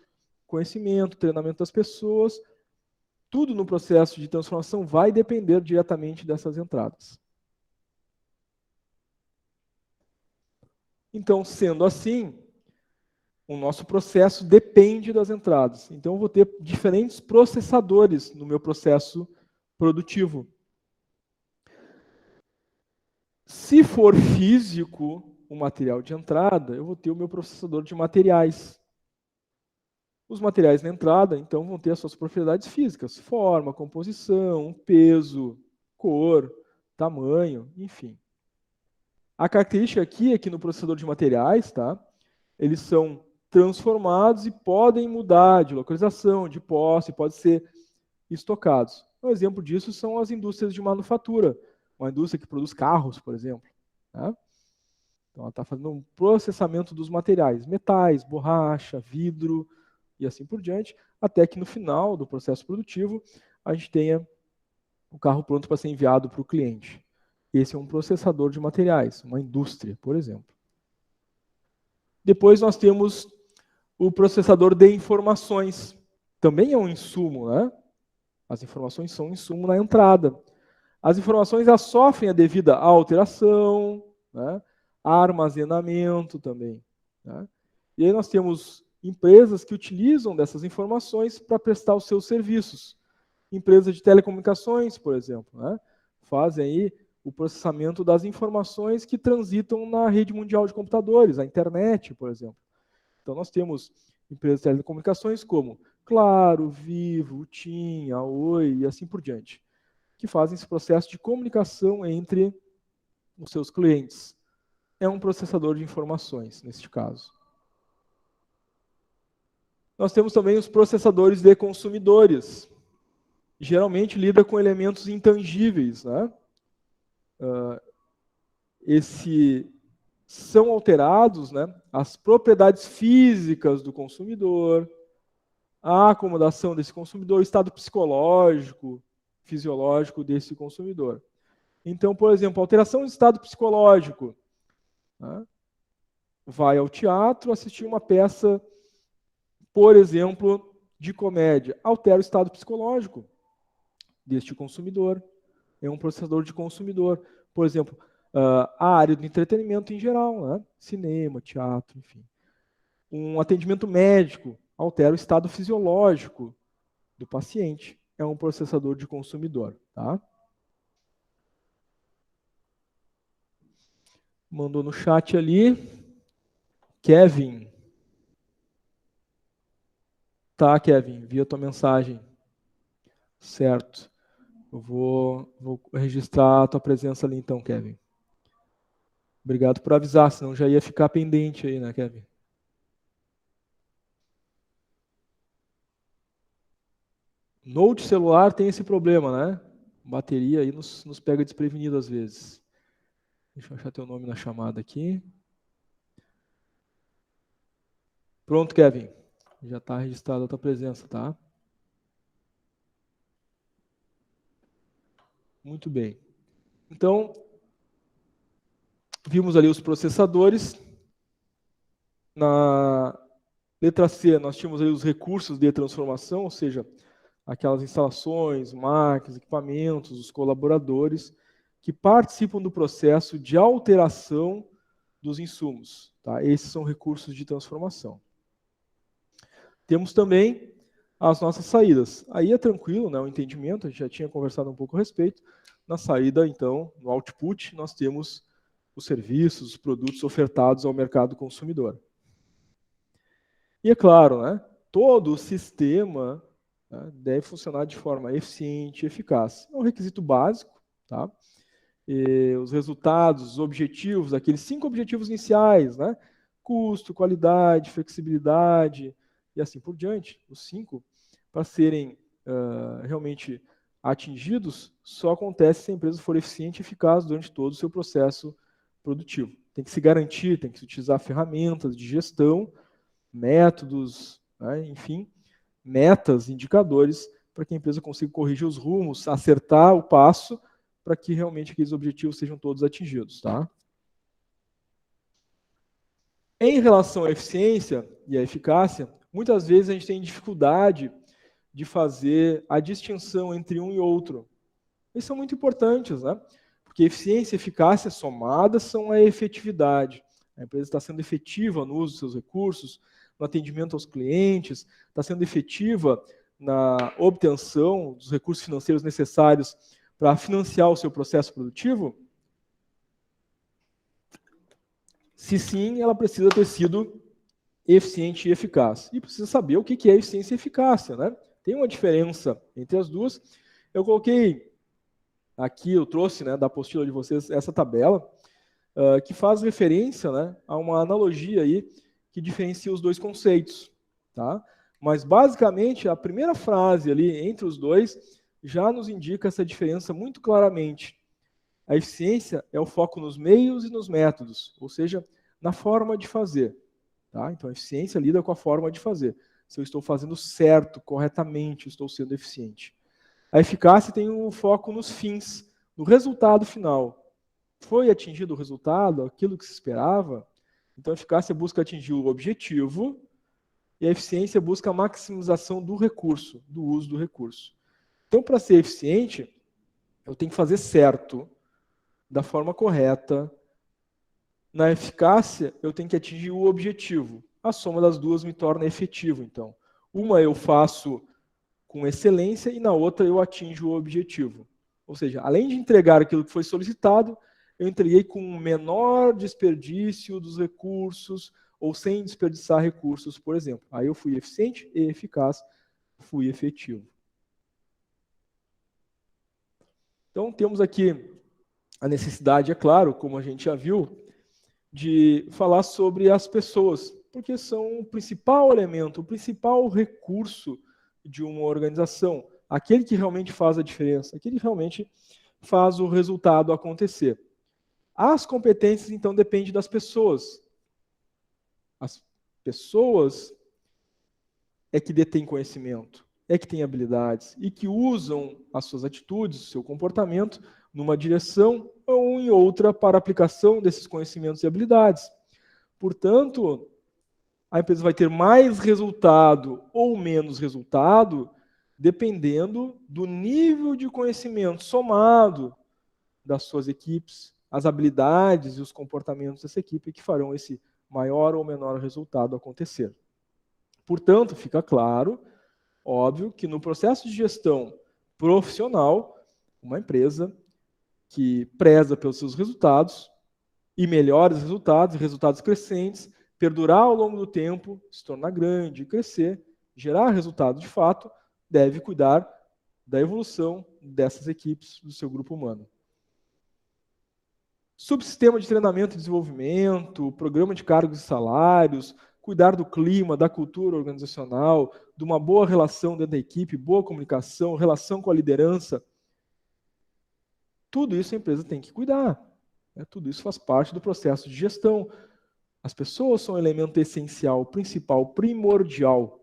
conhecimento, treinamento das pessoas, tudo no processo de transformação vai depender diretamente dessas entradas. Então, sendo assim, o nosso processo depende das entradas. Então, eu vou ter diferentes processadores no meu processo produtivo. Se for físico o material de entrada, eu vou ter o meu processador de materiais. Os materiais na entrada, então, vão ter as suas propriedades físicas: forma, composição, peso, cor, tamanho, enfim. A característica aqui é que no processador de materiais, tá, eles são transformados e podem mudar de localização, de posse, podem ser estocados. Um exemplo disso são as indústrias de manufatura. Uma indústria que produz carros, por exemplo. Tá? Então, ela está fazendo um processamento dos materiais, metais, borracha, vidro e assim por diante, até que no final do processo produtivo a gente tenha o carro pronto para ser enviado para o cliente. Esse é um processador de materiais, uma indústria, por exemplo. Depois nós temos o processador de informações. Também é um insumo, né? As informações são um insumo na entrada. As informações elas sofrem a devida alteração, né? Armazenamento também. Né? E aí nós temos empresas que utilizam dessas informações para prestar os seus serviços. Empresas de telecomunicações, por exemplo, né? Fazem aí o processamento das informações que transitam na rede mundial de computadores, a internet, por exemplo. Então, nós temos empresas de telecomunicações como Claro, Vivo, TIM, a Oi e assim por diante, que fazem esse processo de comunicação entre os seus clientes. É um processador de informações, neste caso. Nós temos também os processadores de consumidores. Geralmente lida com elementos intangíveis, né? São alterados, né, as propriedades físicas do consumidor, a acomodação desse consumidor, o estado psicológico, fisiológico desse consumidor. Então, por exemplo, alteração do estado psicológico. Né, vai ao teatro assistir uma peça, por exemplo, de comédia. Altera o estado psicológico deste consumidor. É um processador de consumidor. Por exemplo, a área do entretenimento em geral, né? Cinema, teatro, enfim. Um atendimento médico altera o estado fisiológico do paciente. É um processador de consumidor. Tá? Mandou no chat ali. Kevin. Tá, Kevin, vi a tua mensagem. Certo. Eu vou registrar a tua presença ali então, Kevin. Obrigado por avisar, senão já ia ficar pendente aí, né, Kevin? Note celular tem esse problema, né? Bateria aí nos pega desprevenido às vezes. Deixa eu achar teu nome na chamada aqui. Pronto, Kevin. Já está registrada a tua presença, tá? Muito bem. Então, vimos ali os processadores. Na letra C, nós tínhamos aí os recursos de transformação, ou seja, aquelas instalações, máquinas, equipamentos, os colaboradores que participam do processo de alteração dos insumos. Tá? Esses são recursos de transformação. Temos também as nossas saídas. Aí é tranquilo, né, o entendimento, a gente já tinha conversado um pouco a respeito. Na saída, então, no output, nós temos os serviços, os produtos ofertados ao mercado consumidor. E é claro, né, todo o sistema, né, deve funcionar de forma eficiente e eficaz. É um requisito básico. Tá? E os resultados, os objetivos, aqueles 5 objetivos iniciais, né, custo, qualidade, flexibilidade e assim por diante, os 5, para serem realmente atingidos, só acontece se a empresa for eficiente e eficaz durante todo o seu processo produtivo. Tem que se garantir, tem que se utilizar ferramentas de gestão, métodos, né, enfim, metas, indicadores, para que a empresa consiga corrigir os rumos, acertar o passo, para que realmente aqueles objetivos sejam todos atingidos. Tá? Em relação à eficiência e à eficácia, muitas vezes a gente tem dificuldade de fazer a distinção entre um e outro. Eles são muito importantes, né? Porque eficiência e eficácia somadas são a efetividade. A empresa está sendo efetiva no uso dos seus recursos, no atendimento aos clientes, está sendo efetiva na obtenção dos recursos financeiros necessários para financiar o seu processo produtivo? Se sim, ela precisa ter sido eficiente e eficaz. E precisa saber o que é eficiência e eficácia, né? Tem uma diferença entre as duas. Eu coloquei aqui, eu trouxe, né, da apostila de vocês essa tabela, que faz referência, né, a uma analogia aí que diferencia os dois conceitos, tá? Mas, basicamente, a primeira frase ali entre os dois já nos indica essa diferença muito claramente. A eficiência é o foco nos meios e nos métodos, ou seja, na forma de fazer. Tá? Então, a eficiência lida com a forma de fazer. Se eu estou fazendo certo, corretamente, estou sendo eficiente. A eficácia tem um foco nos fins, no resultado final. Foi atingido o resultado, aquilo que se esperava? Então, a eficácia busca atingir o objetivo e a eficiência busca a maximização do recurso, do uso do recurso. Então, para ser eficiente, eu tenho que fazer certo, da forma correta. Na eficácia, eu tenho que atingir o objetivo. A soma das duas me torna efetivo, então. Uma eu faço com excelência e na outra eu atinjo o objetivo. Ou seja, além de entregar aquilo que foi solicitado, eu entreguei com o menor desperdício dos recursos ou sem desperdiçar recursos, por exemplo. Aí eu fui eficiente e eficaz, fui efetivo. Então, temos aqui a necessidade, é claro, como a gente já viu, de falar sobre as pessoas, porque são o principal elemento, o principal recurso de uma organização, aquele que realmente faz a diferença, aquele que realmente faz o resultado acontecer. As competências, então, dependem das pessoas. As pessoas é que detêm conhecimento, é que têm habilidades e que usam as suas atitudes, o seu comportamento, numa direção ou em outra para a aplicação desses conhecimentos e habilidades. Portanto, a empresa vai ter mais resultado ou menos resultado dependendo do nível de conhecimento somado das suas equipes, as habilidades e os comportamentos dessa equipe que farão esse maior ou menor resultado acontecer. Portanto, fica claro, óbvio, que no processo de gestão profissional, uma empresa que preza pelos seus resultados e melhores resultados, resultados crescentes, perdurar ao longo do tempo, se tornar grande, crescer, gerar resultado de fato, deve cuidar da evolução dessas equipes, do seu grupo humano. Subsistema de treinamento e desenvolvimento, programa de cargos e salários, cuidar do clima, da cultura organizacional, de uma boa relação dentro da equipe, boa comunicação, relação com a liderança. Tudo isso a empresa tem que cuidar. Né? Tudo isso faz parte do processo de gestão. As pessoas são um elemento essencial, principal, primordial,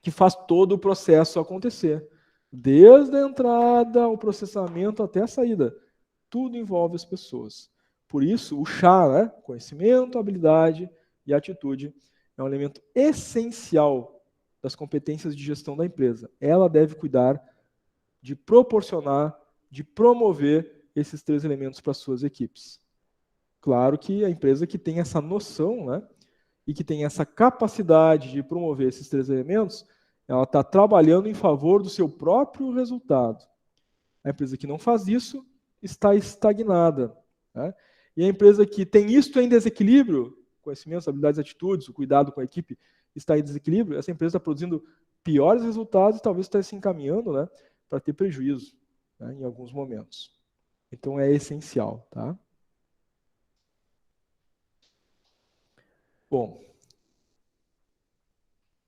que faz todo o processo acontecer. Desde a entrada, o processamento até a saída. Tudo envolve as pessoas. Por isso, o chá, né? Conhecimento, habilidade e atitude, é um elemento essencial das competências de gestão da empresa. Ela deve cuidar de proporcionar, de promover esses três elementos para as suas equipes. Claro que a empresa que tem essa noção, né, e que tem essa capacidade de promover esses três elementos, ela está trabalhando em favor do seu próprio resultado. A empresa que não faz isso está estagnada. Né? E a empresa que tem isto em desequilíbrio, conhecimentos, habilidades, atitudes, o cuidado com a equipe está em desequilíbrio, essa empresa está produzindo piores resultados e talvez está se encaminhando, né, para ter prejuízo, né, em alguns momentos. Então é essencial. Tá? Bom,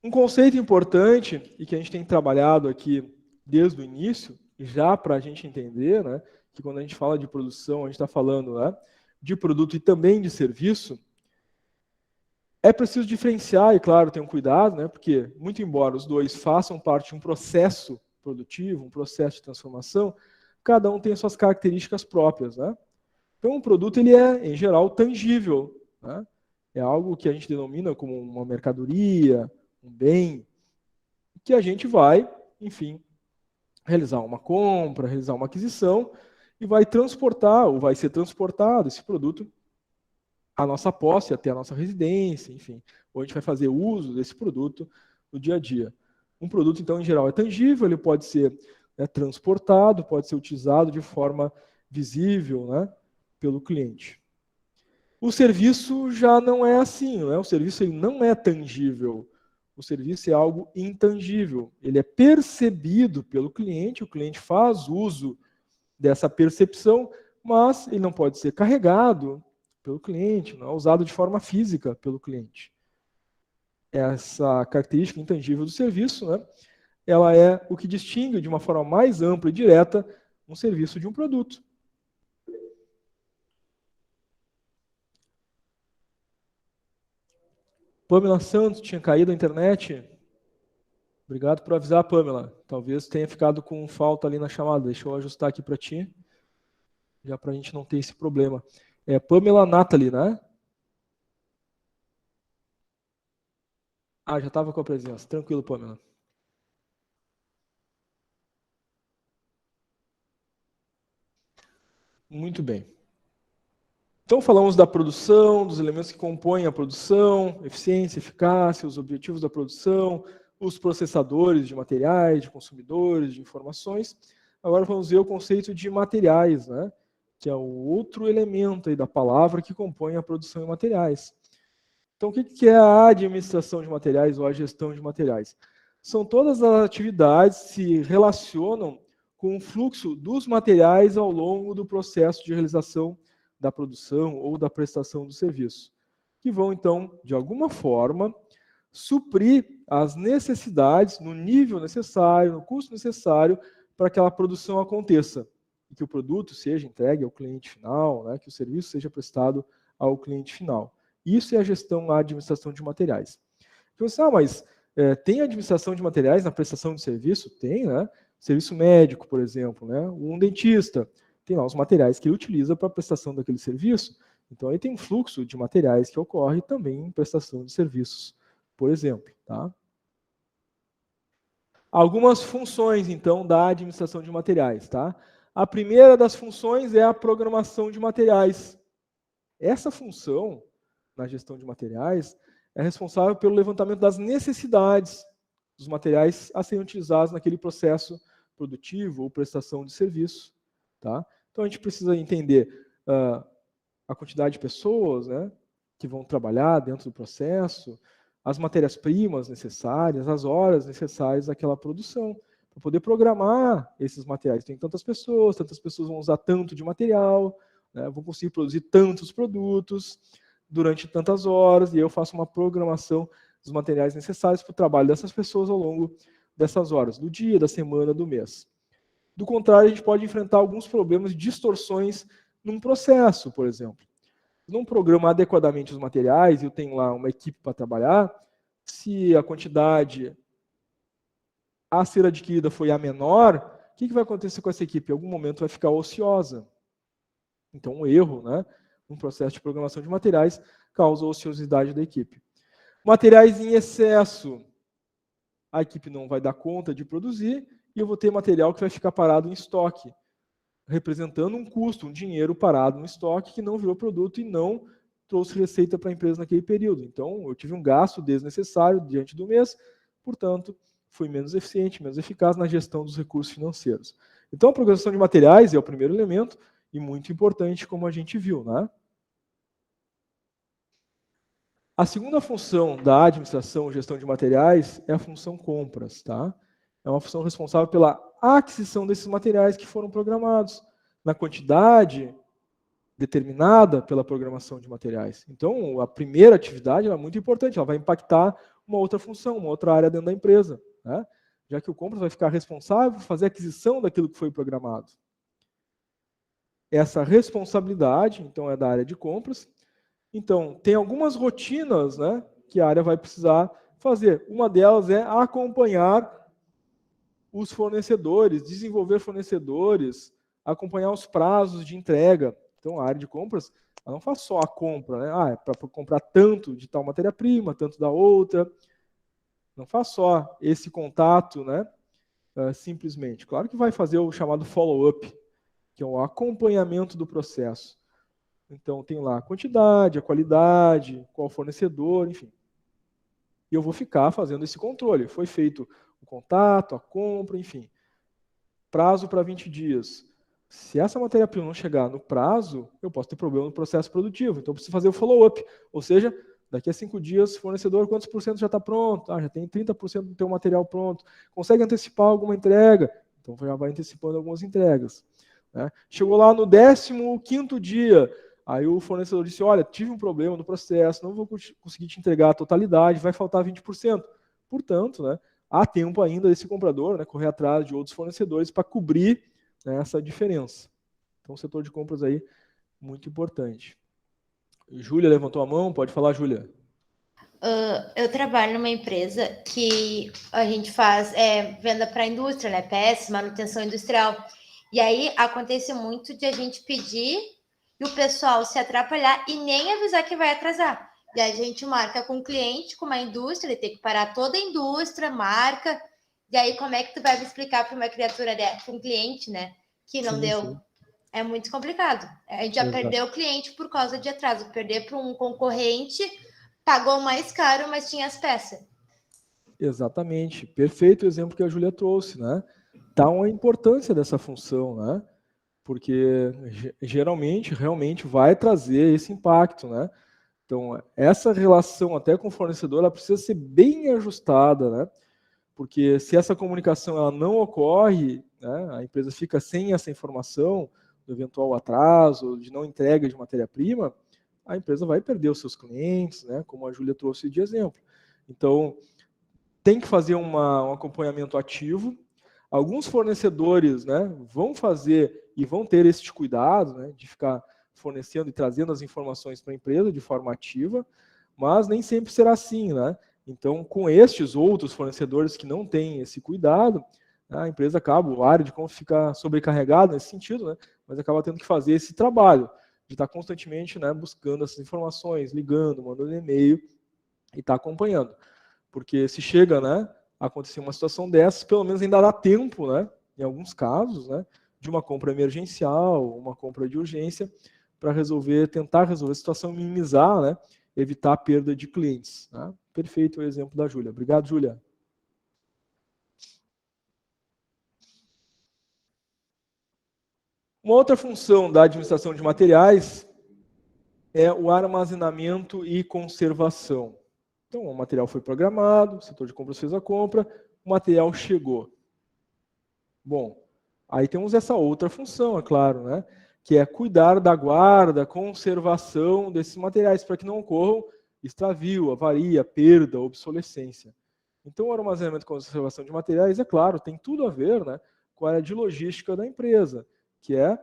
um conceito importante e que a gente tem trabalhado aqui desde o início, já para a gente entender, né, que quando a gente fala de produção, a gente está falando, né, de produto e também de serviço, é preciso diferenciar, e claro, ter um cuidado, né, porque, muito embora os dois façam parte de um processo produtivo, um processo de transformação, cada um tem suas características próprias. Né? Então, um produto ele é, em geral, tangível. Né? É algo que a gente denomina como uma mercadoria, um bem, que a gente vai, enfim, realizar uma compra, realizar uma aquisição e vai transportar, ou vai ser transportado esse produto à nossa posse, até a nossa residência, enfim, ou a gente vai fazer uso desse produto no dia a dia. Um produto, então, em geral, é tangível, ele pode ser transportado, pode ser utilizado de forma visível, né, pelo cliente. O serviço já não é assim, né? O serviço ele não é tangível. O serviço é algo intangível. Ele é percebido pelo cliente, o cliente faz uso dessa percepção, mas ele não pode ser carregado pelo cliente, não é usado de forma física pelo cliente. Essa característica intangível do serviço, né, ela é o que distingue de uma forma mais ampla e direta um serviço de um produto. Pamela Santos tinha caído a internet. Obrigado por avisar, Pamela. Talvez tenha ficado com falta ali na chamada. Deixa eu ajustar aqui para ti, já para a gente não ter esse problema. É Pamela Nathalie, né? Ah, já estava com a presença. Tranquilo, Pamela. Muito bem. Então, falamos da produção, dos elementos que compõem a produção, eficiência, eficácia, os objetivos da produção, os processadores de materiais, de consumidores, de informações. Agora vamos ver o conceito de materiais, né? Que é o outro elemento aí da palavra que compõe a produção de materiais. Então, o que é a administração de materiais ou a gestão de materiais? São todas as atividades que se relacionam com o fluxo dos materiais ao longo do processo de realização da produção ou da prestação do serviço, que vão, então, de alguma forma, suprir as necessidades no nível necessário, no custo necessário para que aquela produção aconteça e que o produto seja entregue ao cliente final, né, que o serviço seja prestado ao cliente final. Isso é a gestão, a administração de materiais. Então, mas tem administração de materiais na prestação de serviço? Tem, né? Serviço médico, por exemplo, né? Um dentista tem lá os materiais que ele utiliza para a prestação daquele serviço. Então, aí tem um fluxo de materiais que ocorre também em prestação de serviços, por exemplo. Tá? Algumas funções, então, da administração de materiais. Tá? A primeira das funções é a programação de materiais. Essa função, na gestão de materiais, é responsável pelo levantamento das necessidades dos materiais a serem utilizados naquele processo produtivo ou prestação de serviço. Tá? Então, a gente precisa entender a quantidade de pessoas, né, que vão trabalhar dentro do processo, as matérias-primas necessárias, as horas necessárias àquela produção, para poder programar esses materiais. Tem tantas pessoas vão usar tanto de material, né, vão conseguir produzir tantos produtos durante tantas horas, e eu faço uma programação dos materiais necessários para o trabalho dessas pessoas ao longo dessas horas, do dia, da semana, do mês. Do contrário, a gente pode enfrentar alguns problemas de distorções num processo, por exemplo. Se não programa adequadamente os materiais, e eu tenho lá uma equipe para trabalhar, se a quantidade a ser adquirida foi a menor, o que vai acontecer com essa equipe? Em algum momento vai ficar ociosa. Então, um erro, né, no processo de programação de materiais causa a ociosidade da equipe. Materiais em excesso, a equipe não vai dar conta de produzir, e eu vou ter material que vai ficar parado em estoque, representando um custo, um dinheiro parado no estoque que não virou produto e não trouxe receita para a empresa naquele período. Então, eu tive um gasto desnecessário diante do mês, portanto, fui menos eficiente, menos eficaz na gestão dos recursos financeiros. Então, a programação de materiais é o primeiro elemento e muito importante, como a gente viu, né? A segunda função da administração e gestão de materiais é a função compras, tá? É uma função responsável pela aquisição desses materiais que foram programados, na quantidade determinada pela programação de materiais. Então, a primeira atividade é muito importante, ela vai impactar uma outra função, uma outra área dentro da empresa, né? Já que o compras vai ficar responsável por fazer a aquisição daquilo que foi programado. Essa responsabilidade, então, é da área de compras. Então, tem algumas rotinas, né, que a área vai precisar fazer. Uma delas é acompanhar os fornecedores, desenvolver fornecedores, acompanhar os prazos de entrega. Então, a área de compras, ela não faz só a compra, né? É para comprar tanto de tal matéria-prima, tanto da outra. Não faz só esse contato, né? Simplesmente. Claro que vai fazer o chamado follow-up, que é o acompanhamento do processo. Então, tem lá a quantidade, a qualidade, qual fornecedor, enfim. e eu vou ficar fazendo esse controle. Foi feito o contato, a compra, enfim. Prazo para 20 dias. Se essa matéria-prima não chegar no prazo, eu posso ter problema no processo produtivo. Então, eu preciso fazer o follow-up. Ou seja, daqui a 5 dias, fornecedor, quantos por cento já está pronto? Já tem 30% do teu material pronto. Consegue antecipar alguma entrega? Então, já vai antecipando algumas entregas. Né? Chegou lá no 15º dia, aí o fornecedor disse, olha, tive um problema no processo, não vou conseguir te entregar a totalidade, vai faltar 20%. Portanto, né, há tempo ainda desse comprador, né, correr atrás de outros fornecedores para cobrir, né, essa diferença. Então, o setor de compras aí, muito importante. Júlia levantou a mão, pode falar, Júlia. Eu trabalho numa empresa que a gente faz venda para a indústria, né? PS, manutenção industrial. E aí acontece muito de a gente pedir e o pessoal se atrapalhar e nem avisar que vai atrasar. E a gente marca com o cliente, com uma indústria, ele tem que parar toda a indústria, marca. E aí, como é que tu vai me explicar para uma criatura, para um cliente, né? Que não deu. Sim. É muito complicado. A gente já perdeu o cliente por causa de atraso. Perder para um concorrente, pagou mais caro, mas tinha as peças. Exatamente. Perfeito o exemplo que a Júlia trouxe, né? Então, a importância dessa função, né? Porque geralmente, realmente vai trazer esse impacto, né? Então, essa relação até com o fornecedor, ela precisa ser bem ajustada, né? Porque se essa comunicação ela não ocorre, né, a empresa fica sem essa informação do eventual atraso, de não entrega de matéria-prima, a empresa vai perder os seus clientes, né, como a Júlia trouxe de exemplo. Então, tem que fazer um acompanhamento ativo. Alguns fornecedores, né, vão fazer e vão ter esse cuidado, né, de ficar fornecendo e trazendo as informações para a empresa de forma ativa, mas nem sempre será assim, né? Então, com estes outros fornecedores que não têm esse cuidado, a empresa acaba, a área de compra fica sobrecarregada nesse sentido, né? Mas acaba tendo que fazer esse trabalho de estar constantemente, né, buscando essas informações, ligando, mandando e-mail e estar acompanhando. Porque se chega, né, a acontecer uma situação dessas, pelo menos ainda dá tempo, né, em alguns casos, né, de uma compra emergencial, uma compra de urgência, para tentar resolver a situação, minimizar, né, evitar a perda de clientes. Né? Perfeito o exemplo da Júlia. Obrigado, Júlia. Uma outra função da administração de materiais é o armazenamento e conservação. Então, o material foi programado, o setor de compras fez a compra, o material chegou. Bom, aí temos essa outra função, é claro, né? Que é cuidar da guarda, conservação desses materiais, para que não ocorram extravio, avaria, perda, obsolescência. Então, o armazenamento e conservação de materiais, é claro, tem tudo a ver, né, com a área de logística da empresa, que é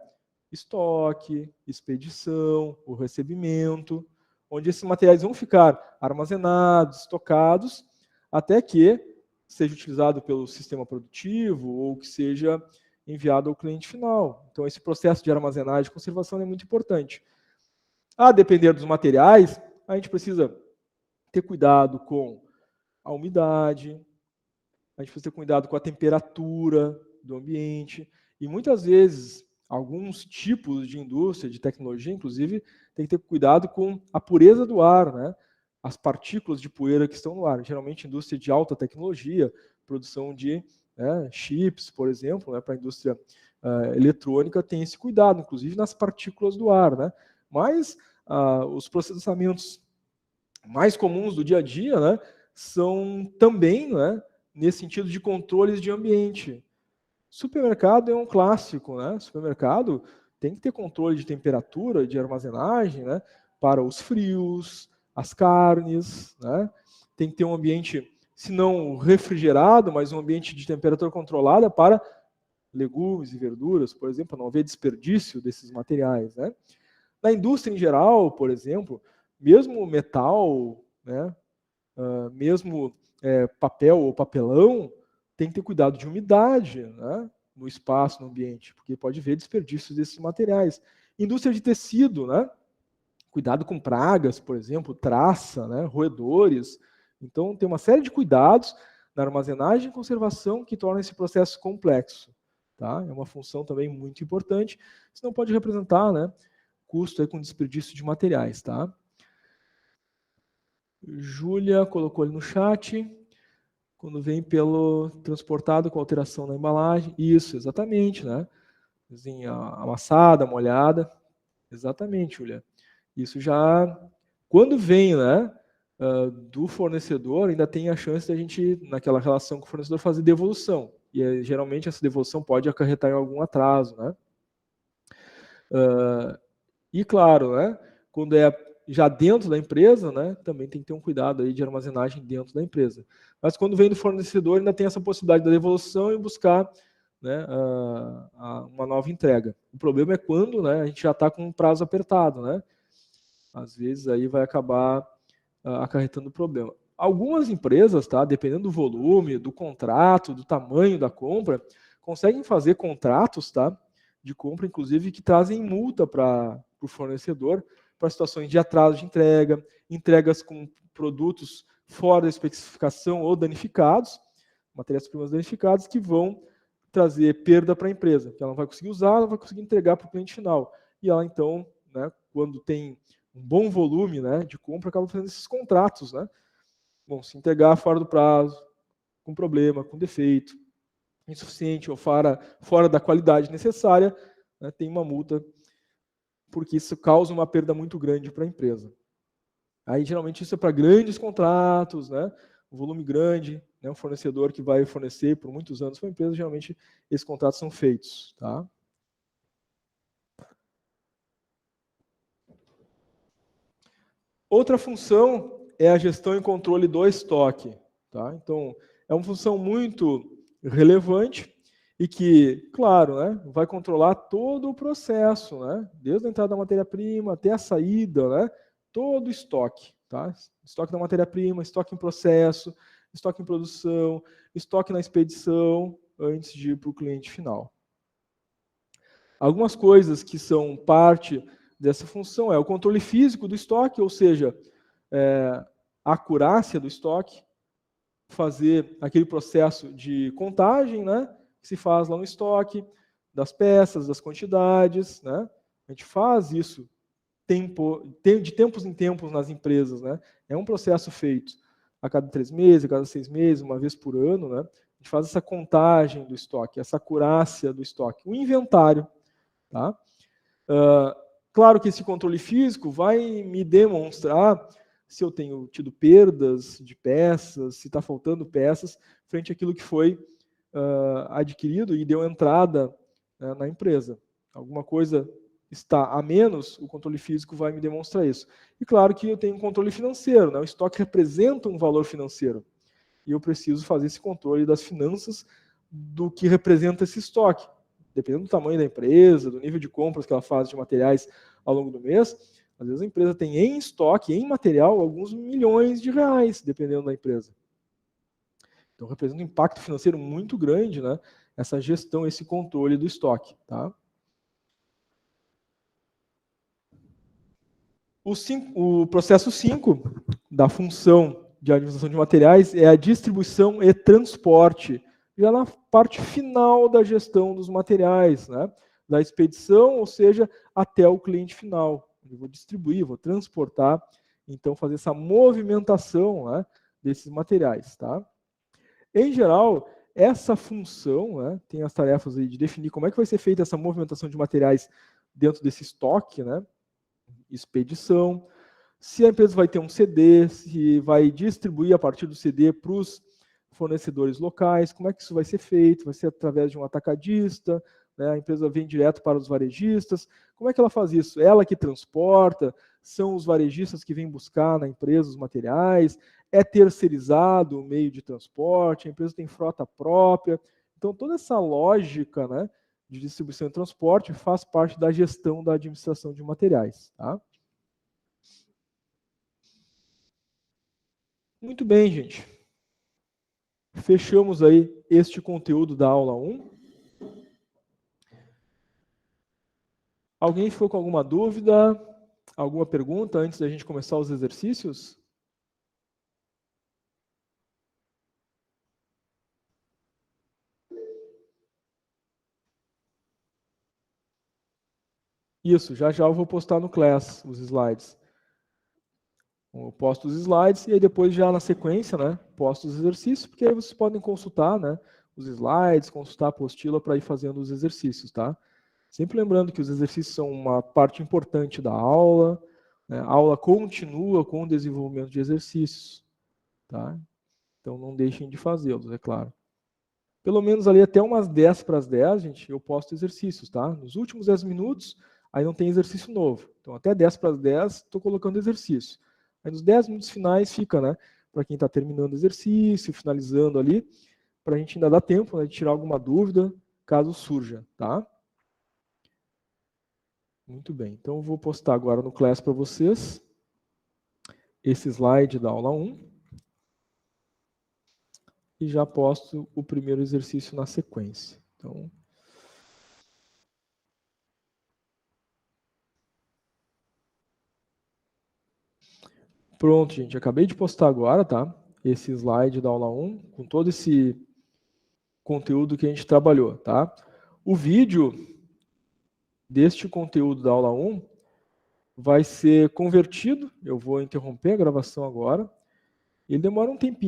estoque, expedição, o recebimento, onde esses materiais vão ficar armazenados, estocados, até que seja utilizado pelo sistema produtivo ou que seja enviado ao cliente final. Então, esse processo de armazenagem e conservação é muito importante. A depender dos materiais, a gente precisa ter cuidado com a umidade, a gente precisa ter cuidado com a temperatura do ambiente, e muitas vezes, alguns tipos de indústria, de tecnologia, inclusive, tem que ter cuidado com a pureza do ar, né? As partículas de poeira que estão no ar. Geralmente, indústria de alta tecnologia, produção de chips, por exemplo, né, para a indústria eletrônica, tem esse cuidado, inclusive nas partículas do ar. Né? Mas os processamentos mais comuns do dia a dia, né, são também, né, nesse sentido de controles de ambiente. Supermercado é um clássico, né? Supermercado tem que ter controle de temperatura, de armazenagem, né, para os frios, as carnes, né? Tem que ter um ambiente, se não refrigerado, mas um ambiente de temperatura controlada para legumes e verduras, por exemplo, para não haver desperdício desses materiais, né? Na indústria em geral, por exemplo, mesmo metal, né, mesmo papel ou papelão, tem que ter cuidado de umidade, né, no espaço, no ambiente, porque pode haver desperdícios desses materiais. Indústria de tecido, né, cuidado com pragas, por exemplo, traça, né, roedores. Então, tem uma série de cuidados na armazenagem e conservação que torna esse processo complexo. Tá? É uma função também muito importante, senão pode representar, né, custo aí com desperdício de materiais. Tá? Júlia colocou ali no chat. Quando vem pelo transportado com alteração na embalagem. Isso, exatamente, né? Assim, amassada, molhada. Exatamente, Júlia. Isso já, quando vem, né, do fornecedor, ainda tem a chance de a gente, naquela relação com o fornecedor, fazer devolução. E geralmente essa devolução pode acarretar em algum atraso, né? E claro, né, quando é já dentro da empresa, né, também tem que ter um cuidado aí de armazenagem dentro da empresa. Mas quando vem do fornecedor, ainda tem essa possibilidade da devolução e buscar, né, uma nova entrega. O problema é quando, né, a gente já está com um prazo apertado, né? Às vezes aí vai acabar acarretando problema. Algumas empresas, tá, dependendo do volume, do contrato, do tamanho da compra, conseguem fazer contratos, tá, de compra, inclusive, que trazem multa para o fornecedor, para situações de atraso de entrega, entregas com produtos fora da especificação ou danificados, matérias-primas danificadas, que vão trazer perda para a empresa, que ela não vai conseguir usar, ela não vai conseguir entregar para o cliente final. E ela, então, né, quando tem um bom volume, né, de compra, acaba fazendo esses contratos, né? Bom, se entregar fora do prazo, com problema, com defeito, insuficiente ou fora da qualidade necessária, né, tem uma multa, porque isso causa uma perda muito grande para a empresa. Aí, geralmente, isso é para grandes contratos, né, um volume grande, né, um fornecedor que vai fornecer por muitos anos para a empresa, geralmente esses contratos são feitos. Tá? Outra função é a gestão e controle do estoque. Tá? Então, é uma função muito relevante e que, claro, né, vai controlar todo o processo, né, desde a entrada da matéria-prima até a saída, né, todo o estoque. Tá? Estoque da matéria-prima, estoque em processo, estoque em produção, estoque na expedição, antes de ir para o cliente final. Algumas coisas que são parte dessa função é o controle físico do estoque, ou seja, a acurácia do estoque, fazer aquele processo de contagem, né, que se faz lá no estoque, das peças, das quantidades, né? A gente faz isso de tempos em tempos nas empresas, né? É um processo feito a cada 3 meses, a cada 6 meses, uma vez por ano, né? A gente faz essa contagem do estoque, essa acurácia do estoque. O inventário, tá? Claro que esse controle físico vai me demonstrar se eu tenho tido perdas de peças, se está faltando peças, frente àquilo que foi adquirido e deu entrada, né, na empresa. Alguma coisa está a menos, o controle físico vai me demonstrar isso. E claro que eu tenho um controle financeiro, né? O estoque representa um valor financeiro. E eu preciso fazer esse controle das finanças do que representa esse estoque. Dependendo do tamanho da empresa, do nível de compras que ela faz de materiais ao longo do mês, às vezes a empresa tem em estoque, em material, alguns milhões de reais, dependendo da empresa. Então, representa um impacto financeiro muito grande, né? Essa gestão, esse controle do estoque. Tá? O processo 5 da função de administração de materiais é a distribuição e transporte, já na parte final da gestão dos materiais, né? Da expedição, ou seja, até o cliente final. Eu vou distribuir, vou transportar, então fazer essa movimentação, né, desses materiais. Tá? Em geral, essa função, né, tem as tarefas aí de definir como é que vai ser feita essa movimentação de materiais dentro desse estoque, né? Expedição, se a empresa vai ter um CD, se vai distribuir a partir do CD para os fornecedores locais, como é que isso vai ser feito? Vai ser através de um atacadista, né? A empresa vem direto para os varejistas, como é que ela faz isso? Ela que transporta, são os varejistas que vêm buscar na empresa os materiais, é terceirizado o meio de transporte, a empresa tem frota própria, então toda essa lógica, né, de distribuição e transporte faz parte da gestão da administração de materiais. Tá? Muito bem, gente. Fechamos aí este conteúdo da aula 1. Alguém ficou com alguma dúvida, alguma pergunta antes da gente começar os exercícios? Isso, já já eu vou postar no Class os slides. Eu posto os slides e aí depois já na sequência, né, posto os exercícios, porque aí vocês podem consultar, né, os slides, consultar a apostila para ir fazendo os exercícios, tá? Sempre lembrando que os exercícios são uma parte importante da aula, né? A aula continua com o desenvolvimento de exercícios, tá? Então não deixem de fazê-los, é claro. Pelo menos ali até umas 10 para as 10, gente, eu posto exercícios, tá? Nos últimos 10 minutos, aí não tem exercício novo. Então até 10 para as 10, estou colocando exercício. Aí nos 10 minutos finais fica, né? Para quem está terminando o exercício, finalizando ali, para a gente ainda dar tempo, né, de tirar alguma dúvida, caso surja, tá? Muito bem. Então eu vou postar agora no Class para vocês esse slide da aula 1. E já posto o primeiro exercício na sequência. Então, pronto, gente. Acabei de postar agora, tá? Esse slide da aula 1, com todo esse conteúdo que a gente trabalhou, tá? O vídeo deste conteúdo da aula 1 vai ser convertido. Eu vou interromper a gravação agora. Ele demora um tempinho.